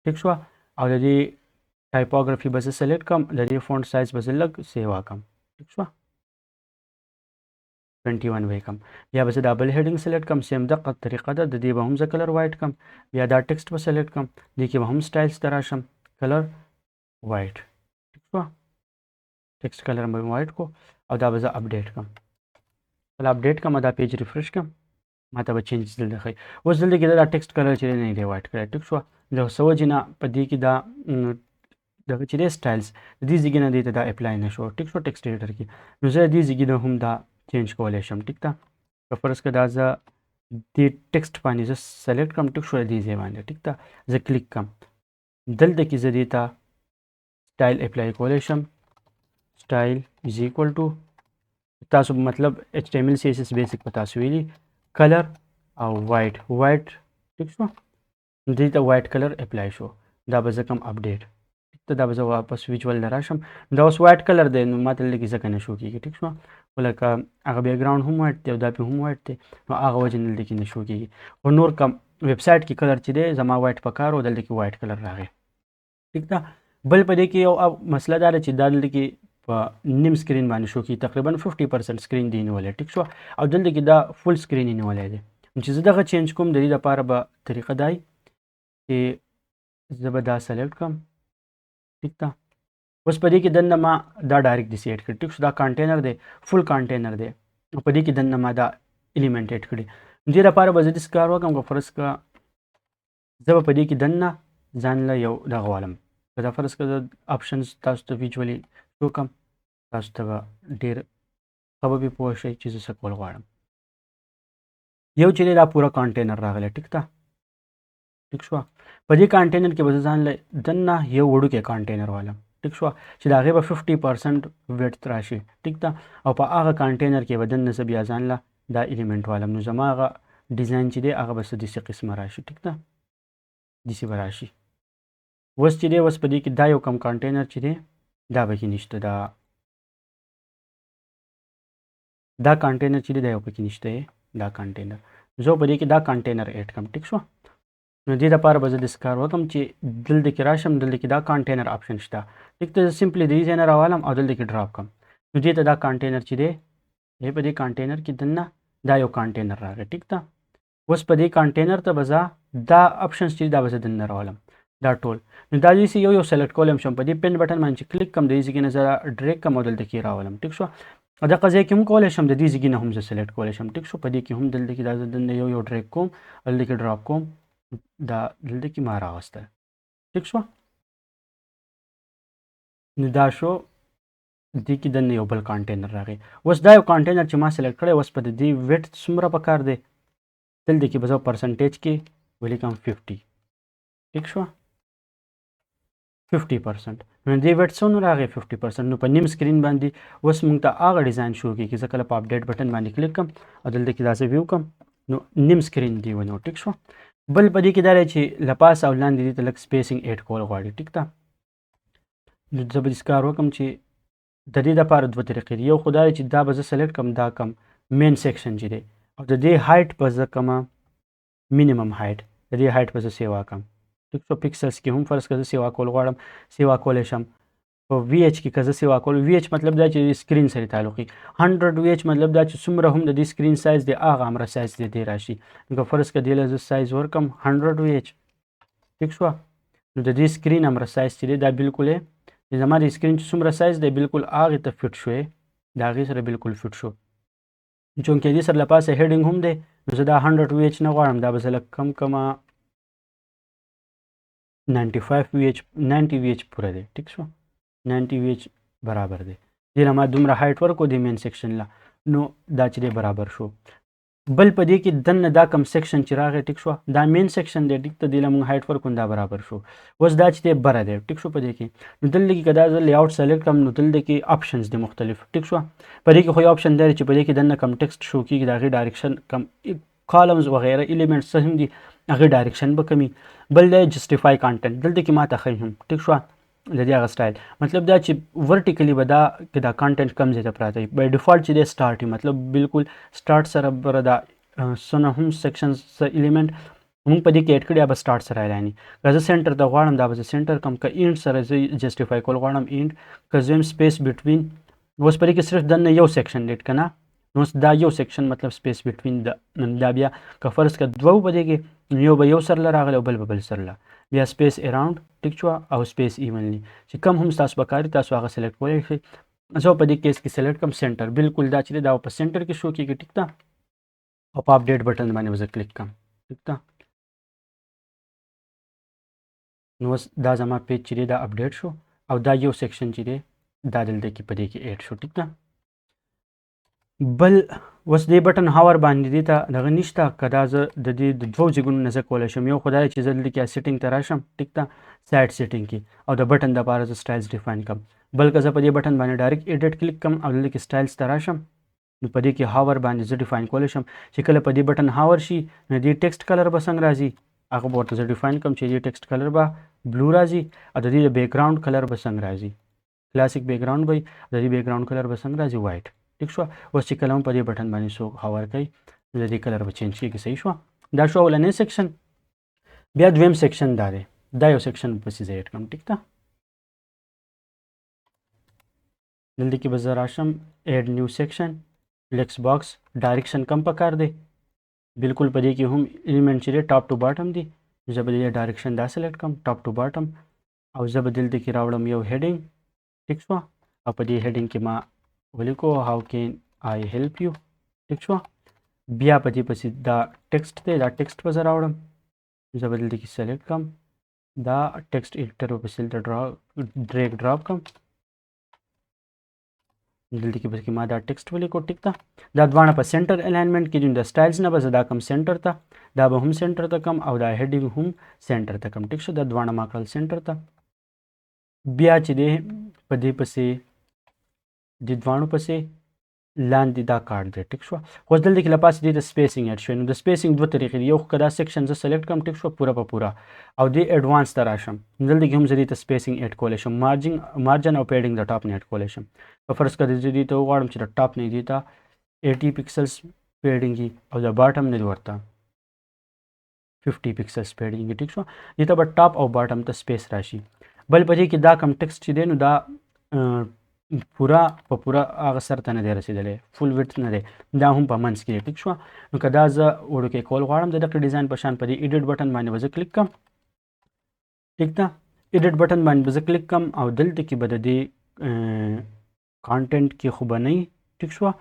ټیک شوه او د دې ټایپوګرافي به زه سلیکټ کړم د دې فونټ سایز به زه لږ سیوا کړم ټیک شوه 21 به یې کړم بیا به زه دا بل هیډینګ سلیکټ کړم سیم دقه طریقه ده د دې به هم زه کلر وایټ کړم بیا دا ټیکسټ به سلیکټ کړم دې کې به هم سټایلز ته راشم کلر وایټ ټیک شوه ټیکسټ کلر به وایټ کو او دا به زه اپډیټ کړم کله اپډیټ کړم دا پیج ریفریش کړم ما ته به چینجز دلته ښایي اوس دلته کې دا ټیکسټ کلر چې دی نه دی وایټ کړی ټیک شوه د څه وجې نه په دې کې دا دغه چې دی سټایلز د دې ځای نه دې ته دا اپلای نه شو ټیک شو ټیکسټ ایډیټر کې نو زه د دې ځای نه هم دا چینج کولی شم ټیک ده که فرض که دا زه دې ټیکسټ باندې زه سلیکټ کړم ټیک شو د دې ځای باندې ټیک ده زه کلیک کړم دلته کې زه دې ته سټایل اپلای کولی شم سټایل از ایکول ټو تاسو مطلب HTML CSS بیسک په تاسو ویلي کلر او وایټ ټیک شو دې ته وایټ کلر اپلای شو دا به زه کوم اپډیټ ټیک ته دا به زه واپس ویجوال ته راشم دا اوس وایټ کلر دی نو ماته دلته کې ځکه نه شو کېږي ټیک شو خو لکه هغه بیک ګراوند هم وایټ دی او دا پې هم وایټ دی نو هغه وجې نه دلته کې نه شو کېږي خو نور کم ویب سایټ کې کلر چې دی زما وایټ پکار و دلته کې وایټ کلر راغی ټیک ده بل په دې کې یو مسله دا ده چې دا دلته کې په نیم سکرین باندې شو کېږي تقریبا 50% سکرین دی نیولی ټیک شو او دلته کې دا فل سکرین یې نیولی دی چې زه دغه چینج کوم د دې لپاره به طریقه دا چې زه به دا سلیکټ کړم ټیک ده اوس په دې کې دننه ما دا ډایرکټ داسې ایډ کړي ټیک شو دا کانټینر دی فل کانټینر دی په دې کې دننه ما دا الیمنټ ایډ کړي دې لپاره به زه داسې کار وکړم که فرض که زه به په دې کې دننه ځان له یو دغه والم که دا فرض که زه آپشنز تاسو ته ویجولي شو کړم تاسو ته به ډېر ښه به پوه شئ چې زه څه کول غواړم یو چې دی دا پوره کانټینر راغلی ټیک ده ټیک شوه په دې کانټینر کې به زه ځان له دننه یو وړوکی کانټینر والم ټیک شوه چې د هغې به 50% ویډت راشي ټیک ده او په هغه کانټینر کې به دننه زه بیا ځان له دا الیمنټ والم نو زما هغه ډیزاین چې دی هغه به څه داسې قسمه راشي ټیک ده داسې به راشي اوس چې دی اوس په دې کې دا یو کم کنټینر چې دی دا پکې نشته دا کنټینر چې دی دا یو پکې نشته دا کنټینر زه په دې کې دا کنټینر اډ کم ټیک شو نو دې لپاره به زه داسې کار وکړم چې دلته کې راشم دلته کې دا کنټینر آپشن شته ټیک ته سمپلی دې ځای نه راوالم او دلته کې ډراپ کړم نو دې ته دا کنټینر چې دی په دې کنټینر کې دننه دا یو کنټینر راغی ټیک ته اوس په دې کنټینر ته به زه دا آپشنز چې دا به زه دننه راولم دا ټول نو دا داسې یو سلیکټ کولی شم په دې پین بټن باندې چې کلیک کړم د دې ځای نه زه ډریګ کړم او دلته کې راولم ټیک شو دغه ځای کې هم کولی شم د دې ځای نه هم زه سلیکټ کولی شم ټیک شو په دې کې هم دلته کې دا زه دننه یو ډریګ کوم دلته کې ډراپ کوم دا دلته کې ما راوسته ټیک شو نو دا شو دې کې دننه یو بل کنټینر راغی اوس دا یو کنټینر چې ما سلیکټ کړی اوس په دې ویډ څومره پکار دی دلته کې به زه پرسنټیج کې ولیکم 50 ټیک شو 50% نو دې ویډ څونه راغی 50% نو په نیم سکرین باندې اوس موږ ته هغه ډیزاین شو کېږي زه کله په اپډیټ بټن باندې کلیک کړم او دلته کې دا زه ویو کړم نو نیم سکرین دی ونیو ټیک شو بل په دې کې دا دی چې له پاسه او لاندې دې ته لږ سپیسینګ ایډ کول غواړي ټیک ده نو زه به داسې کار وکړم چې د دې دپاره دوه طریقې دي یو خو دا دی چې دا به زه سلیکټ کړم دا کم مین سیکشن چې دی او د دې هایټ به زه کمه مینیمم هایټ د دې هایټ به زه سیوا کړم ټیک شو پکسلز کې هم فرض که زه سیوا کول غواړم سیوا کولی شم په وی ایچ کې که زه سیوا کول وی ایچ مطلب دا چې سکرین سره تعلقي 100 وی ایچ مطلب دا چې څومره هم د دې سکرین سایز دی هغه همره سایز دی دی راشي نو فرض که دې له زه سایز ورکړم 100 وی ایچ ټیک شو نو د دې سکرین همره سایز چې دی دا بالکل زما د سکرین چې څومره سایز دی بالکل هغې ته فټ شوی د هغې سره بالکل فټ شو چونکې دې سره له پاسه هیډینګ هم دی نو زه دا 100 وی ایچ نه غواړم دا به زه لږ کم کمه 95 وی ایچ 90 وی ایچ پوره دی ټیک شو 90 وی ایچ برابر دی دې له ما دومره هایټ ورکړو د مین سیکشن له نو دا چې دی برابر شو بل په دې کې دننه دا کم سیکشن چې راغی ټیک شو دا مین سیکشن دی ټیک ته دې له موږ هایټ ورکړو دا برابر شو اوس دا چې دی بره دی ټیک شو په دې کې نو دلته کې که دا زه لیاوټ سلیکټ کړم نو دلته کې آپشنز دي مختلف ټیک شو په دې کې خو یو آپشن دی چې په دې کې دننه کم ټیکسټ شو کېږي د هغې ډایرکشن کم کالمز وغیره ایلیمنټس څه هم دي هغې ډایرکشن به کمي بل دی جسټیفای کانټنټ دلته کې ما ته ښیي هم ټیک شو د دې هغه سټایل مطلب دا چې ورټیکلی به دا که دا کانټنټ کم ځای ته پراته وي بای ډیفالټ چې دی سټارټ وي مطلب بالکل سټارټ سره بره دا څونه هم سیکشنز ایلیمنټ موږ په دې کې اډ کړي یا به سټارټ سره اعلاني که زه سینټر ته غواړم دا به زه سینټر کم که اینډ سره زه جسټیفای کول غواړم اینډ که زه سپیس بټوین اوس په دې کې صرف دننه یو سیکشن ډیټ که نه نو دا یو سیکشن مطلب سپیس بټوین دا بیا که فرض که دوه په دې کې یو به یو سر له راغلی او بل به بل سر له بیا سپیس اراوند ټیک شو او سپیس ایونلی چې کم هم ستاسو به کاري تاسو هغه سلیکټ کولی شئ زه په دې کیس کې سلیکټ کړم سینټر بالکل دا چې دی دا په سینټر کې شو کېږي ټیک ده او په اپډیټ بټن باندې به زه کلیک کړم ټیک ده نو اوس دا زما پیج چې دی دا اپډیټ شو او دا یو سیکشن چې دی دا دلته کې په دې کې ایډ شو ټیک ده بل اوس دې بټن هاور باندې دې ته دغه نشته که دا زه د دې د دوو ځایونو نه زه کولی شم یو خو دا چې زه دلته کې سیټینګ ته راشم ټیک ده سایډ سیټینګ کې او د بټن دپاره زه سټایلز ډیفاین کړم بل که زه په دې بټن باندې ډایرکټ ایډیټ کلیک کړم او دلته کې سټایلز ته راشم نو په دې کې هاور باندې زه ډیفاین کولی شم چې کله په دې بټن هاور شي نو دې ټیکسټ کلر به څنګه راځي هغه به ورته زه ډیفاین کړم چې دې ټیکسټ کلر به بلو راځي او د دې د بیکګراوند کلر به څنګه راځي کلاسیک بیکګراوند به د دې بیکګراوند کلر به څنګه راځي وایټ ټیک شو اوس چې کله هم په دې بټن باندې څوک هاور کوي نو د دې کلر به چینج کېږي صحیح شوه دا شو اولنی سیکشن بیا دویم سیکشن دا دی دا یو سیکشن پسې زه ایډ کړم ټیک ده دلته کې به زه راشم ایډ نیو سیکشن ټیکسټ باکس ډایرکشن کم پکار دی بالکل په دې کې هم ایلیمنټ چې دی ټاپ ټو باټم دی زه به دې ډایرکشن دا سلیکټ کړم ټاپ ټو باټم او زه به دلته کې راوړم یو هیډینګ ټیک شوه او په دې هیډینګ کې ما ولیکو هاو کین آی هیلپ یو ټیک شوه بیا په دې پسې دا ټیکسټ دی دا ټیکسټ به زه راوړم زه به دلته کې سلیکټ کړم دا ټیکسټ ایډیټر به پسې دلته ډریګ ډراپ کړم دلته کې بلکې ما دا ټیکسټ ولیکو ټیک ده دا دواړه په سینټر الاینمنټ کې دي د سټایلز نه به زه دا کم سینټر ته دا به هم سینټر ته کم او دا هیډینګ هم سینټر ته کم ټیک شو دا دواړه ما کړل سینټر ته بیا چې دی په دې پسې د دواړو پسې لاندې دا کارت دی ټیک شو. اوس دلته کې له پاسه دې ته سپیسینګ اډ شوی. نو د سپیسینګ دوه طریقې دي. یو خو که دا سیکشن زه سلیکټ کړم ټیک شو پوره په پوره او دې اډوانس ته راشم دلته کې هم زه دې ته سپیسینګ اډ کولی شم. مارجن او پیډینګ د ټاپ نه اډ کولی شم. په فرض کړه زه دې ته وغواړم چې د ټاپ نه دې ته 80 پکسلز پیډینګ او د باټم نه ورته 50 پکسلز پیډینګ ټیک شو. دې ته به ټاپ او باټم ته سپیس راشي. بل په دې کې دا کم ټیکسټ چې دی نو دا پوره په پوره هغه سر ته نه دی رسېدلی فول ویډث نه دی دا هم په منځ کې دی ټیک شوه. نو که دا زه وړوکی کول غواړم د دغه ډیزاین په شان په دې ایډیټ بټن باندې به زه کلیک کړم ټیک ده. ایډیټ بټن باندې به زه کلیک کړم او دلته کې به د دې کانټینټ کې خو به نه ټیک شوه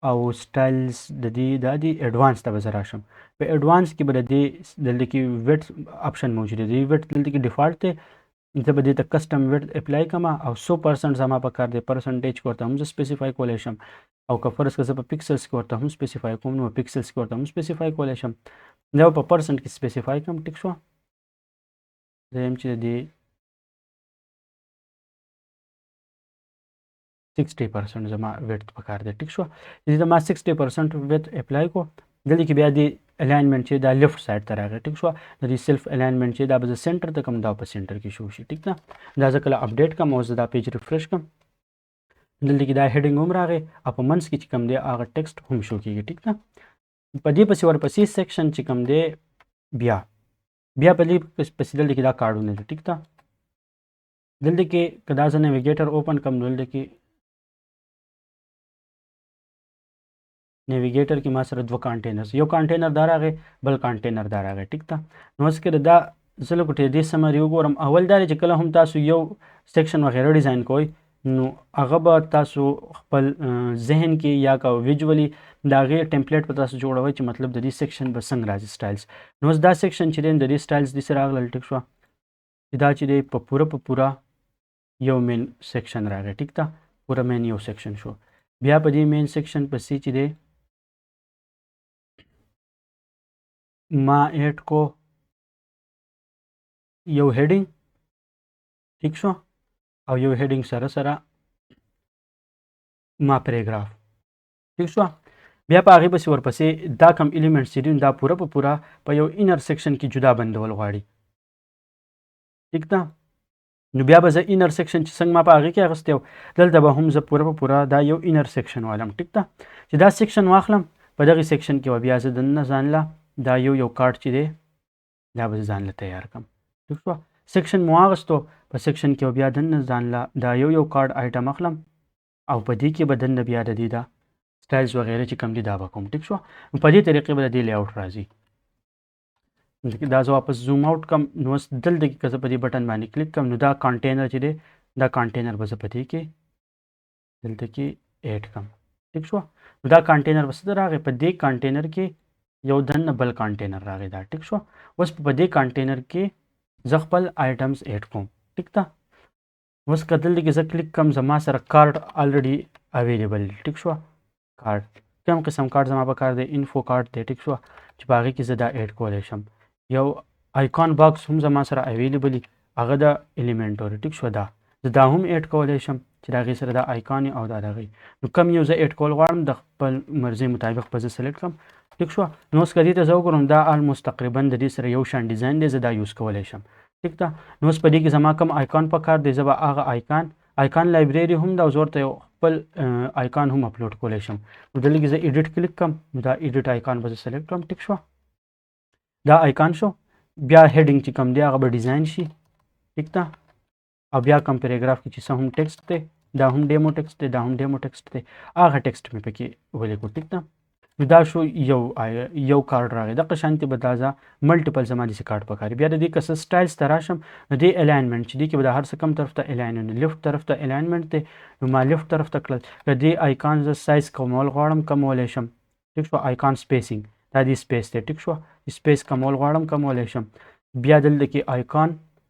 او سټایلز د دې دا دی اډوانس ته به زه راشم. په اډوانس کې به د دې دلته کې ویډث اپشن موجود دی. ویډث دلته کې ډیفالټ دی. زه به دې ته کسټم ویډث اپلای کړم او 100% زما په کار دی. پرسنټیج کې ورته هم زه سپیسیفای کولی شم او که فرض کړه زه په پکسلز کې ورته هم سپیسیفای کوم نو پکسلز کې ورته هم سپیسیفای کولی شم. دا په پرسنټ کې سپیسیفای کړم ټیک شوه. زه یم چې د دې 60% زما ویډث په کار دی ټیک شوه. دې ته ما 60% ویډث اپلای کو. دلته کې بیا د الاینمنټ چې دا لیفټ سایډ ته راغی ټیک شوه. د دې سیلف الاینمنټ چې دا به زه سینټر ته کړم دا په سینټر کې شو شي ټیک ده. دا زه کله اپډیټ کړم او زه دا پیج ریفریش کړم دلته کې دا هیډینګ هم راغی او په منځ کې چې کوم دی هغه ټیکسټ هم شو کېږي ټیک ده. په دې پسې ورپسې سیکشن چې کوم دی بیا په دې پسې دلته کې دا کارډونه دي ټیک ده. دلته کې که دا زه نیویګیټر اوپن کړم دلته کې نیویګیټر کې ما سره دوه کانټینرز یو کانټینر دا راغی بل کانټینر دا راغی ټیک ده. نو اوس که دا زه لږ دې سمري وګورم اول دا چې کله هم تاسو یو سیکشن وغیره ډیزاین کوئ نو هغه به تاسو خپل ذهن کې یا که ویجولي د هغې ټمپلیټ به تاسو جوړوئ چې مطلب د دې سیکشن به څنګه راځي سټایلز. نو اوس دا سیکشن چې دی د دې سټایلز داسې راغلل ټیک شوه چې دا چې دی په پوره یو مین سیکشن راغی ټیک ده. پوره مین یو سیکشن شو. بیا په دې مین سیکشن پسې چې دی ما ایډ کو یو هیډینګ ټیک شو او یو هیډینګ سره ما پیراګراف ټیک شو. بیا په هغې پسې ورپسې دا کم الیمنټس چې دي دا پوره په یو انر سیکشن کې جدا بندول غواړي ټیک ده. نو بیا به زه انر سیکشن چې څنګه ما په هغې کې اخیستی و دلته به هم زه پوره دا یو انر سیکشن والم ټیک ده. چې دا سیکشن واخلم په دغې سیکشن کې به بیا زه دننه ځان له دا یو کارت چې دی دا به ځان له تیار کړم ټیک شوه. سیکشن مو واغستو په سیکشن کې بیا دننه ځان له دا یو کارت آیټم اخلم او په دې کې به دننه بیا د دې دا سټایلز وغیره چې کوم دي دا به کوم ټیک شوه. په دې طریقې به د دې لیاوټ راځي. دا زه واپس زوم آوټ کړم نو اوس دلته کې که زه په دې بټن باندې کلیک کړم نو دا کانټینر چې دی دا کانټینر به زه په دې کې دلته کې ایډ کړم ټیک شوه. نو دا کانټینر به څه راغی په دې کانټینر کې یو دننه بل کانټینر راغی دا ټیک شو. اوس په دې کانټینر کې زه خپل آیټمز ایډ کوم ټیک ده. اوس که دلته کې زه کلیک کوم زما سره کارډ الریډي اویلیبل ټیک شوه. کارډ کوم قسم کارډ زما په کار دی انفو کارډ دی ټیک شوه چې په هغې کې زه دا ایډ کولی شم. یو آیکان باکس هم زما سره اویلیبل هغه د الیمنټور ټیک شوه. زه دا هم ایډ کولی شم چې د هغې سره دا آیکان او دا د هغې نو کوم یو زه ایډ کول غواړم د خپل مرضي مطابق به زه سلیکټ کړم ټیک شوه. نو اوس که دې ته زه وګورم دا آلموست تقریبا د دې سره یو شان ډیزاین دی زه دا یوز کولی شم ټیک ده. نو اوس په دې کې زما کوم آیکان په کار دی زه به هغه آیکان لایبرري هم ده او زه ورته یو خپل آیکان هم اپلوډ کولی شم. نو دلته کې زه ایډیټ کلیک کړم نو دا ایډیټ آیکان به زه سلیکټ کړم ټیک شوه. دا آیکان شو. بیا هیډینګ چې کوم دی هغه به ډیزاین شي ټیک ده. او بیا کوم پیراګراف کې چې څه هم ټیکسټ دی دا هم ډیمو ټیکسټ دی دا هم ډیمو ټیکسټ دی هغه ټیکسټ مې پکې ولیکو ټیک ده. نو دا شو یو کارډ راغی. دغه شانتې به دا ملټیپل زما داسې کارډ پکار. بیا د دې که څه سټایلز ته راشم نو دې الاینمنټ چې دې کې به د هر څه کوم طرف ته الاینمنټ لیفټ طرف ته الاینمنټ دی نو ما لیفټ طرف ته کړل. که دې آیکان زه سایز کمول غواړم کمولی شم ټیک شو. آیکان سپیسینګ دا دې سپیس دی ټیک شو. سپیس کمول غواړم کمولی شم. بیا دلته کې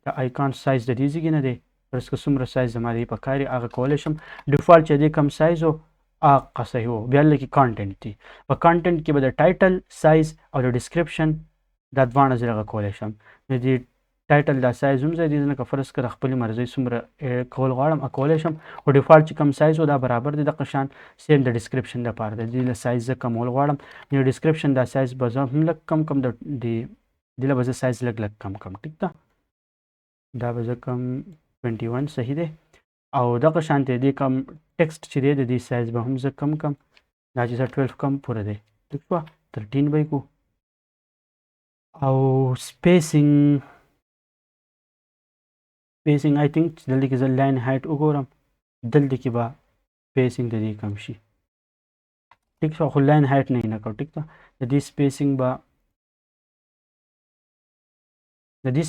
د آیکان سایز د دې ځای نه دی فرض که څومره سایز زما دې په کار هغه کولی شم. ډیفالټ چې دې کم سایز و هغه صحیح و. بیا دلته کې کانټینټ دی په کانټینټ کې به د ټایټل سایز او د ډسکرپشن دا دواړه زه هغه کولی شم. د دې ټایټل دا سایز هم زه دې نه که فرض کړه خپلې مرضۍ څومره کول غواړم کولی شم خو ډیفالټ چې کوم سایز و دا برابر دی دغه شان سیم د ډسکرپشن لپاره د دې له سایز زه کمول غواړم نو ډسکرپشن دا سایز به زه هم لږ کم د دې له به زه سایز لږ کم ټیک ده دا به زه کم 21 صحیح دی او دغه شانتې دې کم ټیکسټ چې دی د دې سایز به هم زه کم دا چې زه 12 کم پوره دی ټیک شوه 13 به یې کړو او سپیسینګ آی تھنک چې دلته کې زه لاین هایټ وګورم دلته کې به سپیسینګ د دې کم شي ټیک شو خو لاین هایټ نه کړو ټیک ده د دې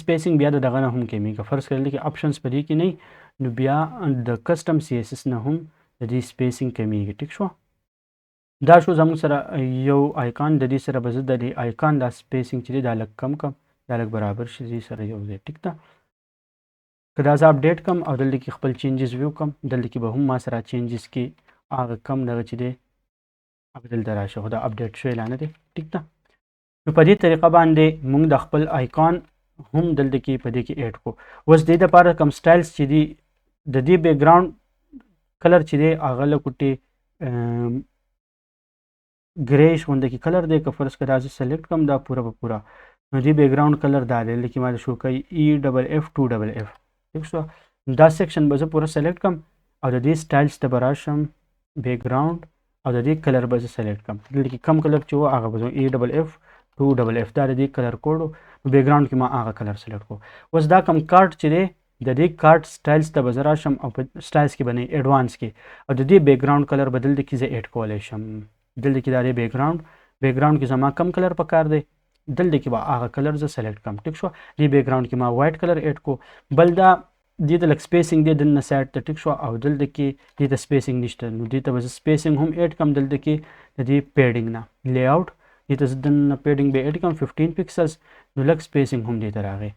سپیسینګ بیا دغه نه هم کمی که فرض کړل کې آپشنز په دې کې نه نو بیا د کسٹم سی ایس اس نه هم د دې سپیسینګ کمیږي ټیک شو دا شو زموږ سره یو آیکان د دې سره به زه د دې آیکان دا سپیسینګ چې دی دا لږ کم دا لږ برابر شي دې سره یو ځای ټیک ده که دا زه اپډیټ کم او دلته کې خپل چینجز ویو کم دلته کې به هم ما سره چینجز کې هغه کم دغه چې دی هغه دلته راشه خو دا اپډیټ شوی لا نه دی ټیک ده نو په دې طریقه باندې موږ د خپل آیکان هم دلته کې په دې کې اډ کو اوس دې دپاره کوم سټایلز چې دي د دې بیک ګراوند کلر چې دی هغه لکوټې ګریش غونډه کې کلر دی که فرض کړه زه سلیکټ کوم دا پوره په پوره نو دې بیک ګراوند کلر دا دی لکه ما شو کوي EFF2FF ٹھیک شو دا سیکشن به زه پوره سلیکټ کوم او د دې سټایلز ته به راشم بیک ګراوند او د دې کلر به زه سلیکټ کوم دلته کې کم کلر چې و هغه به زه EFF2FF دا د دې کلر کوډ بیک ګراوند کې ما هغه کلر سلیکټ کو اوس دا کم کارت چې دی د دې کارت سټایلز ته به زه راشم او په سټایلز کې به نه ایډوانس کې او د دې بیک ګراوند کلر به دلته کې زه ایډ کولی شم دلته کې دا دی بیک ګراوند کې زما کم کلر پکار دی دلته کې به هغه کلر زه سلیکټ کوم ټیک شو دې بیک ګراوند کې ما وایټ کلر ایډ کو بل دا دې ته لږ سپیسینګ دی دننه سایډ ته ټیک شو او دلته کې دې ته سپیسینګ نشته نو دې ته به زه سپیسینګ هم ایډ کوم دلته کې د دې پیډینګ نه لی آوټ دې ته زه دننه پیډینګ به ایډ کوم 15 پکسلز نو لږ سپیسینګ هم دې ته راغی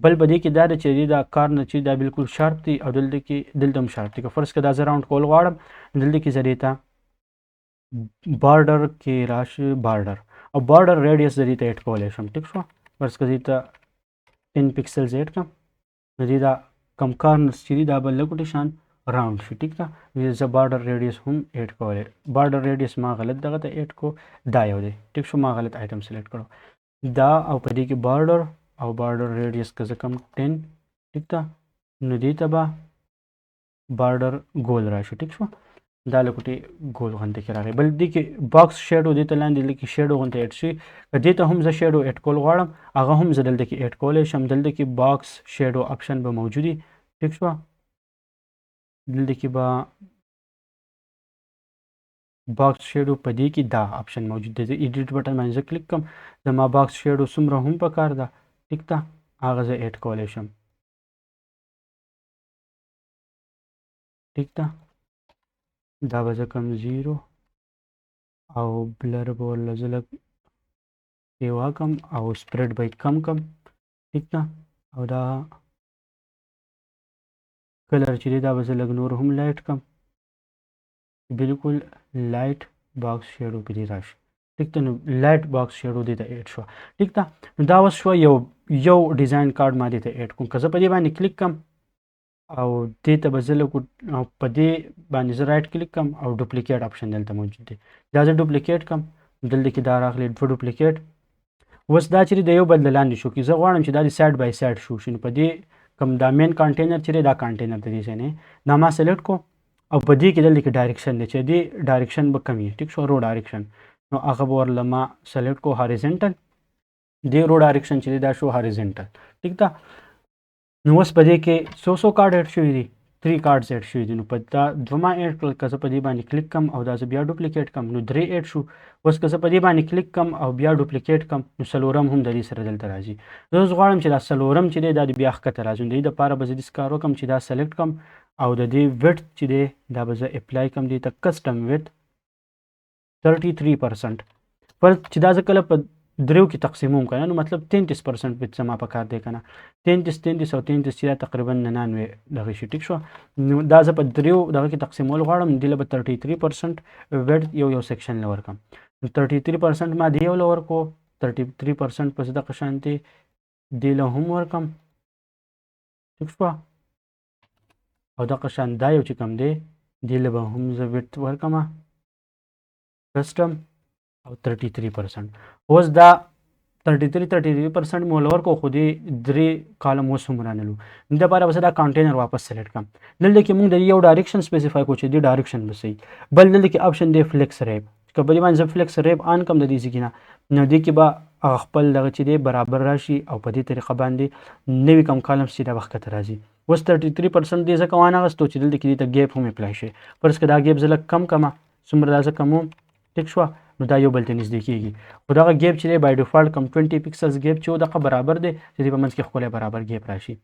بل به دې کې دا دی چې دا کار نه چې دا بالکل شارپ دی او دلته هم شارپ دی که فرض کړه دا زه راوند کول غواړم دلته کې زه دې ته بارډر کې راشي بارډر او بارډر ریډیس د دې ته ایډ کولی شم ټیک شو فرض کړه دې ته 10 پکسلز ایډ کړم نو دې دا کم کارنرز چې دي دا به لږ شان راوند شي ټیک ده زه بارډر ریډیس هم ایډ کولی بارډر ریډیس ما غلط دغه ته ایډ کو دا یو دی ټیک شو ما غلط آیټم سلیکټ کړو دا او په دې کې بارډر او بارډر ریډیس که زه کم 10 ټیک ده نو دې ته به بارډر ګول راشي ټیک شو دا لکوټې ګول غونډه کې راغی بل دې کې باکس شیډو دې ته لاندې لکه شیډو غونډه ایډ شي که دې ته هم زه شیډو ایډ کول غواړم هغه هم زه دلته کې ایډ کولی شم دلته کې باکس شیډو آپشن به موجودي ټیک شوه دلته کې به باکس شیډو په دې کې دا آپشن موجود دی زه ایډیټ بټن باندې زه کلیک کوم زما باکس شیډو څومره هم پکار ده ټیک ده هغه زه ایډ کولی شم ټیک ده دا به زه کم 0 او بلر به ورله زه لږ سیوا کم او سپریډ به یې کم کم ټیک ده او دا کلر چې دی دا به زه لږ نور هم لایټ کم بالکل لایټ باکس شیډو په دې راشي ټیک ده نو لایټ باکس شیډو دې ته ایډ شوه ټیک ده نو دا اوس شوه یو ډیزاین کارډ ما دې ته ایډ کوم که زه په دې باندې کلیک کم او دې ته به زه لږ په دې باندې زه رایټ کلیک کم او ډوپلیکیټ آپشن دلته موجود دی دا زه ډوپلیکیټ کم دلته کې دا راغلی ډوپلیکیټ اوس دا چې د یو بل د لاندې شو که زه غواړم چې دا د سایډ بای سایډ شو نو په دې کوم دا مین کانټینر چې دی دا کانټینر د دې ځای نه دا ما سلیکټ کو او په دې کې دلته کې ډایرکشن دی چې دې ډایرکشن به کم وي ټیک شو رو ډایرکشن نو هغه به ورله ما سلیکټ کو هاریزنټل دې رو ډایرکشن چې دی دا شو هاریزنټل ټیک ده نو اوس په دې کې څو کارډ ایډ شوي دي 3 کارډز ایډ شوي دي نو په دا دوه ما ایډ کړل که زه په دې باندې کلیک کم او دا زه بیا ډوپلیکیټ کم نو 3 ایډ شو اوس که زه په دې باندې کلیک کم او بیا ډوپلیکیټ کم نو څلورم هم د دې سره دلته راځي زه اوس غواړم چې دا څلورم چې دی دا د بیا ښکته راځي نو د دې دپاره به زه داسې کار وکړم چې دا سلیکټ کم او د دې ویډ چې دی دا به زه اپلای کم دې ته کسټم ویډ 33% پر چې دا زه کله په دریو کې تقسیموم کنه نو مطلب 33% ویډ زما په کار دی کنه 33 او 33 چې دا تقریبا 99 دغه شي ټیک شو نو دا زه په دریو دغه کې تقسیمول غواړم دې له به 33% ویډ یو سیکشن له ورکم 33% ما دې یو له ورکو 33% پس دغه شانتې دې له هم ورکم ټیک شوه. او دغه شان دا یو چې کوم دی دې له به هم زه ویډت ورکړم کسټم او 33%. اوس دا 33% مو ورکړو خو دې 3 کالم اوس هم رانلو. د لپاره به زه دا کانټینر واپس سلیکټ کړم. دلته کې موږ د یو ډایرکشن سپیسیفای کوو چې دې ډایرکشن به صحیح. بل دلته کې آپشن دی فلیکس ریپ. که په دې باندې زه فلیکس ریپ آن کړم د دې ځای کې نه نو دې کې به هغه خپل دغه چې دی برابر راشي او په دې طریقه باندې نوي کم کالمز چې دا به ښکته راځي. اوس 33% دې ځکه وانغستو چې دلته کې دې ته ګیپ هم اپلای شي. فرض که دا ګیپ زه لږ کم کړمه څومره دا زه کموم ټیک شوه نو دا یو بل ته نږدې کېږي. خو دغه ګیپ چې دی بای ډیفالټ کم 20 پکسلز ګیپ چې و دغه برابر دی چې دې په منځ کې ښکلی برابر ګیپ راشي.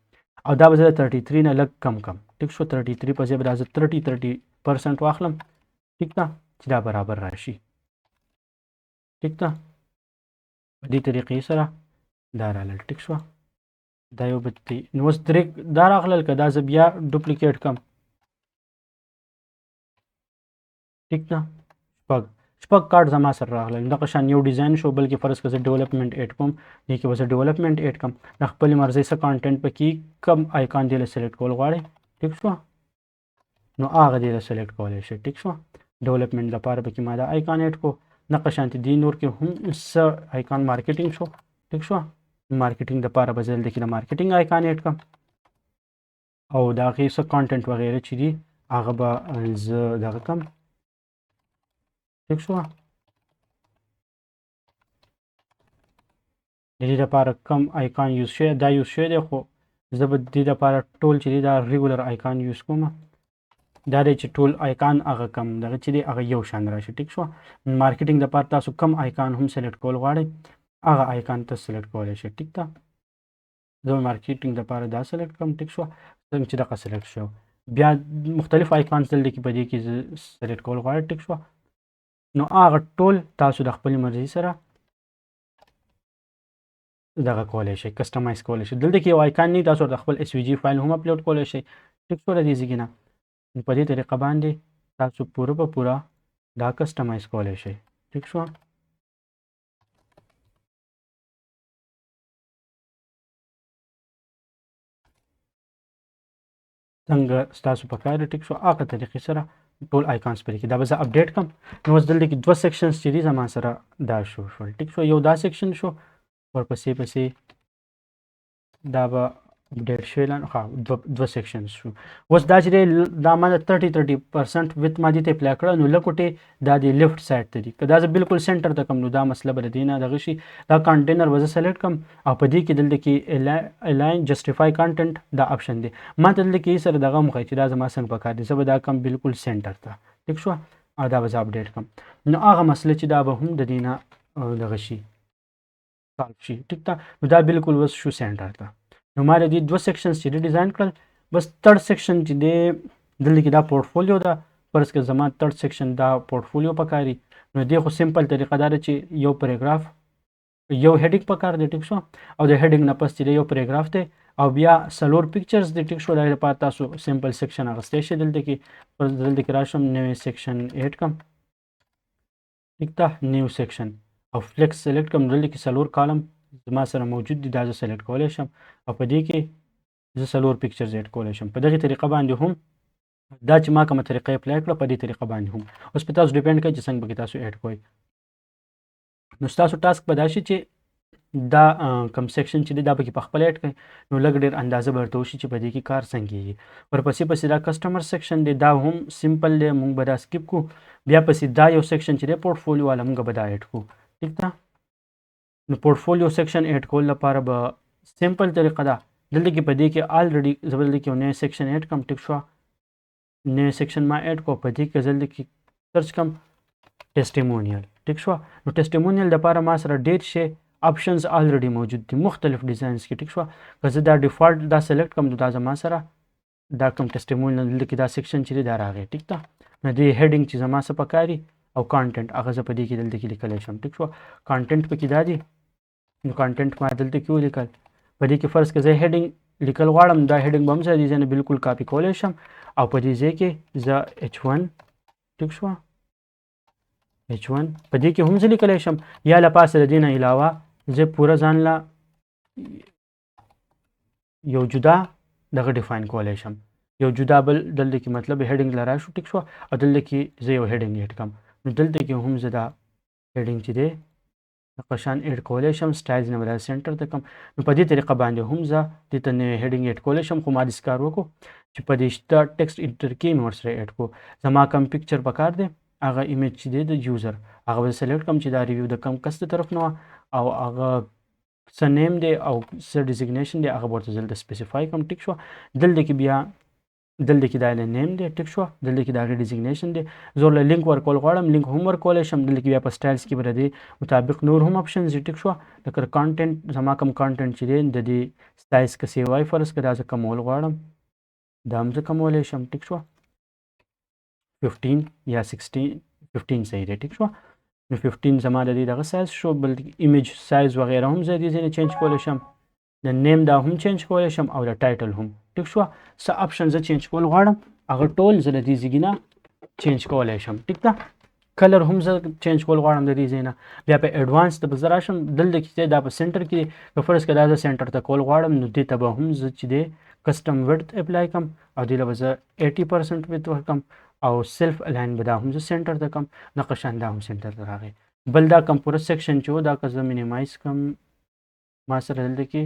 او دا به زه د 33 نه لږ کم کم ټیک شو 33 په ځای به دا زه 30% واخلم ټیک ده چې دا برابر راشي ټیک ده. په دې طریقې سره دا رالل ټیک شوه. دا یو بل دی نو اوس درې دا راغلل که دا زه بیا ډوپلیکیټ کړم ټیک ده. شپږ کارت زما سره راغلل. دغه شان یو ډیزاین شو بلکې فرض که زه ډیولپمنټ ایډ کوم دې کې به زه ډیولپمنټ ایډ کړم د خپلې مرضۍ څه کانټینټ پکې کم آیکان دې له سلیکټ کول غواړئ ټیک شوه نو هغه دې له سلیکټ کولی شئ ټیک شوه. ډیولپمنټ لپاره پکې ما دا آیکان ایډ کو دغه شانتې دې نور کې هم څه آیکان مارکیټینګ شو ټیک شوه. مارکیټینګ دپاره به زه دلته کې د مارکیټینګ آیکان ایډ کړم او د هغې څه کانټینټ وغیره چې دي هغه به زه دغه کړم ټیک شوه. د دې لپاره کم آیکان یوز شوی دا یوز شوی دی خو زه به د دې لپاره ټول چې دی دا ریګولر آیکان یوز کوم. دا دی چې ټول آیکان هغه کم دغه چې دی هغه یو شان راشي ټیک شوه. مارکیټینګ دپاره تاسو کم آیکان هم سلیکټ کول غواړئ هغه آیکان ته سلیکټ کولی شئ ټیک ده. زه مارکیټینګ دپاره دا سلیکټ کړم ټیک شوه څنګه چې دغه سلیکټ شو. بیا مختلف آیکانز دلته کې په دې کې زه سلیکټ کول غواړم ټیک شوه نو هغه ټول تاسو د خپلې مرضي سره دغه کولی شئ کسټمایز کولی شئ. دلته کې یو آیکان نه تاسو د خپل اس وي جي فایل هم اپلوډ کولی شئ ټیک شو. د دې ځای کې نه په دې طریقه باندې تاسو پوره په پوره دا کسټمایز کولی شئ ټیک شو. څنګه ستاسو په کار ټیک شو هغه طریقې سره ټول آیکانز پرې کې دا به زه اپډیټ کړم. نو اوس دلته کې دوه سیکشنز چې دي زما سره دا شول ټیک شو. یو دا سیکشن شو ورپسې دا به اپډیټ شوی دوه سیکشنز شو. اوس دا چې دی دا ما د 30% وت ما دې ته اپلای کړه نو لکوټې دا د لیفټ سایډ ته دي که دا زه بالکل سینټر ته کړم نو دا مسله به د دې نه دغه شي. دا کانټینر به زه سلیکټ کړم او په دې کې دلته کې الاین جسټیفای کانټینټ دا آپشن دی ما ته دلته کې سره دغه مخی چې دا زما څنګه پکار دي زه به دا کم بالکل سینټر ته ټیک شوه او دا به زه اپډیټ کړم نو هغه مسله چې دا به هم د دې نه دغه شي سالف شي ټیک ده. نو دا بالکل اوس شو سینټر ته. نو ما د دې دوه سیکشنز چې دی ډیزاین کړل بس تھرډ سیکشن چې دی دلته کې دا پورټفولیو ده فرض که زما تھرډ سیکشن دا پورټفولیو پکاري نو دې خو سمپل طریقه دا ده چې یو پیراګراف یو هیډینګ پکار دی ټیک شو او د هیډینګ نه پس چې دی یو پیراګراف دی او بیا څلور پکچرز دی ټیک شو. د هغې لپاره تاسو سمپل سیکشن اخیستی شئ. دلته کې راشم نوی سیکشن ایډ کړم ټیک ده نیو سیکشن او فلیکس سلیکټ کړم. دلته کې څلور کالم زما سره موجود دي دا زه سلیکټ کولی شم او په دې کې زه څلور پکچرز ایډ کولی شم. په دغې طریقه باندې هم دا چې ما کومه طریقه اپلای کړه په دې طریقه باندې هم اوس په تاسو ډیپینډ کوي چې څنګه پکې تاسو ایډ کوئ. نو ستاسو ټاسک به دا شي چې دا کم سیکشن چې دی دا پکې په خپل ایډ کړئ نو لږ ډېر اندازه به ورته وشي چې په دې کې کار څنګه کېږي. ورپسې دا کسټمر سیکشن دی دا هم سمپل دی موږ به دا سکیپ کړو. بیا پسې دا یو سیکشن چې دی پورټفولیو والا موږ به دا ایډ کړو ټیک ده. نو پورټفولیو سیکشن ایډ کول لپاره به سمپل طریقه ده دلته کې په دې کې الریډي زه به دلته کې یو نوی سیکشن ایډ کړم ټیک شوه. نوی سیکشن ما ایډ کړو په دې کې زه دلته کې سرچ کړم ټیسټیمونیل ټیک شوه. نو ټیسټیمونیل دپاره ما سره ډېر شی آپشنز الریډي موجود دي مختلف ډیزاینز کې ټیک شوه. که زه دا ډیفالټ دا سلیکټ کړم نو دا زما سره دا کوم ټیسټیمونیل دلته کې دا سیکشن چې دی دا راغی ټیک ده. نو دې هیډینګ چې زما څه پکاري او کانټینټ هغه زه په دې کې دلته کې لیکلی شم ټیک شوه. کانټینټ پکې دا دی نو کانټینټ ما دلته کې ولیکل په دې کې فرض که زه هیډینګ لیکل غواړم دا هیډینګ به هم زه دې ځای نه بالکل کاپي کولی شم او په دې ځای کې زه H1 ټیک شوه H1 په دې کې هم زه لیکلی شم یا له پاسه د دې نه علاوه زه پوره ځان له یو جدا دغه ډیفاین کولی شم یو جدا بل دلته کې مطلب هیډینګ لرا شو ټیک شو او دلته کې زه یو هیډینګ اډ کم نو دلته کې هم زه دا هیډینګ چې دی دغه شان اډ کولی شم سټایلز نه به سنټر ته کم نو په دې طریقه باندې هم زه دې ته نوی هیډینګ اډ کولی شم خو ما داسې کار وکړو چې په دې شته ټکسټ ایډیټر کې مې ورسره اډ کړو زما کوم پکچر پکار دی هغه ایمیج چې دی د یوزر هغه به سلیکټ کړم چې دا ریویو د کم کس د طرف نه او هغه څه نیم دی او څه ډیزیګنیشن دی هغه به ورته دلته سپیسیفای کړم ټیک شو دلته کې بیا دلته کې دا نیم دی ټیک شو دلته کې دا ډیزیګنیشن دی زه ورله لینک ورکول غواړم لینک هم ورکولی شم دلته کې بیا په سټایلز کې به د دې مطابق نور هم اپشنز دي ټیک شو لکه کانټینټ زما کوم کانټینټ چې دی د دې سایز که سیوای فرض که دا زه کمول غواړم دا هم زه کمولی شم ټیک شو 15 یا 15 صحیح دی ټیک شو نو 15 زما د دې دغه سایز شو بل ایمیج سایز وغیره هم زه دې ځینې چینج کولی شم د نیم دا هم چینج کولی شم او د ټایټل هم ټیک شو څه اپشن زه چینج کول غواړم هغه ټول زه د دې ځای نه چینج کولی شم ټیک ده کلر هم زه چینج کول غواړم د دې ځای نه بیا په ایډوانس ته به زه راشم دلته کې دا په سنټر کې که فرض که دا زه سنټر ته کول غواړم نو دې ته به هم زه چې دی کسټم وډت اپلای کړم او دې له به زه 80% وډت ورکړم او سیلف الاین به دا هم زه سنټر ته کړم دغه شان دا هم سنټر ته راغی بل دا کم پوره سیکشن چې و دا که زه مینیمایز کړم ما سره دلته کې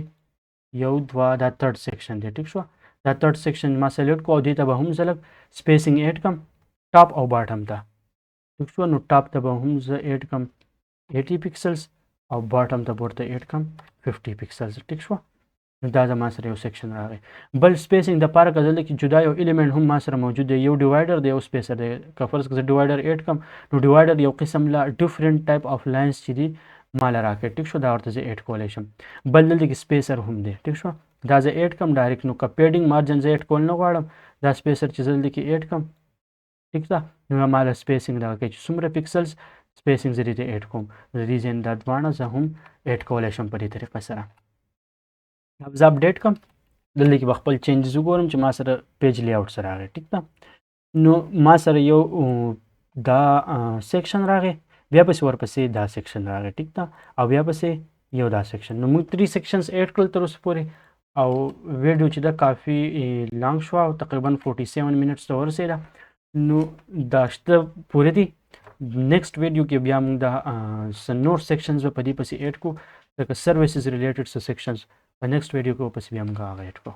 یو دوه دا تھرډ سیکشن دی ټیک شو دا تھرډ سیکشن ما سلیکټ کو او دې ته به هم زه لږ سپیسینګ ایډ کړم ټاپ او باټم ته ټیک شو نو ټاپ ته به هم زه ایډ کړم 80 پکسلز او باټم ته ورته ایډ کړم 50 پکسلز ټیک شو نو دا زما سره یو سیکشن راغی بل سپیسینګ د پاره که دلته کې جدا یو ایلیمنټ هم ما سره موجود دی یو ډیوایډر دی یو سپیسر دی که فرض که زه ډیوایډر ایډ کړم نو ډیوایډر یو قسم له ډیفرنٹ ټایپ اف لاینز چې دي مال راکړي ټیک شو دا ورته زه ایډ کولی شم بل دلته کې سپیسر هم دی ټیک شو دا زه ایډ کړم ډایرکټ نو که پیډینګ مارجن زه ایډ کول نه غواړم دا سپیسر چې زه دلته کې ایډ کړم ټیک ده نو ما له سپیسینګ دغه کوي چې څومره پکسلز سپیسینګ زه دې ته ایډ کوم د دې ځای دا دواړه زه هم ایډ کولی شم په دې طریقه سره زه اپډیټ کړم دلته کې به خپل چینجز وګورم چې ما سره پیج لیاوټ سره راغی ټیک ده نو ما سره یو دا سیکشن راغی بیا پسې ورپسې دا سیکشن راغی ټیک ده او بیا پسې یو دا سیکشن نو موږ 3 سیکشنز ایډ کړل تر اوسه پورې او ویډیو چې دا کافي لانګ شو او تقریبا 47 منټس ته ورسېده نو دا شته پورې دي نیکسټ ویډیو کې بیا موږ دا نور سیکشنز په دې پسې ایډ کړو لکه سروسز ریلیټډ سیکشنز په نیکسټ ویډیو کې پسې بیا موږ هغه ایډ کړو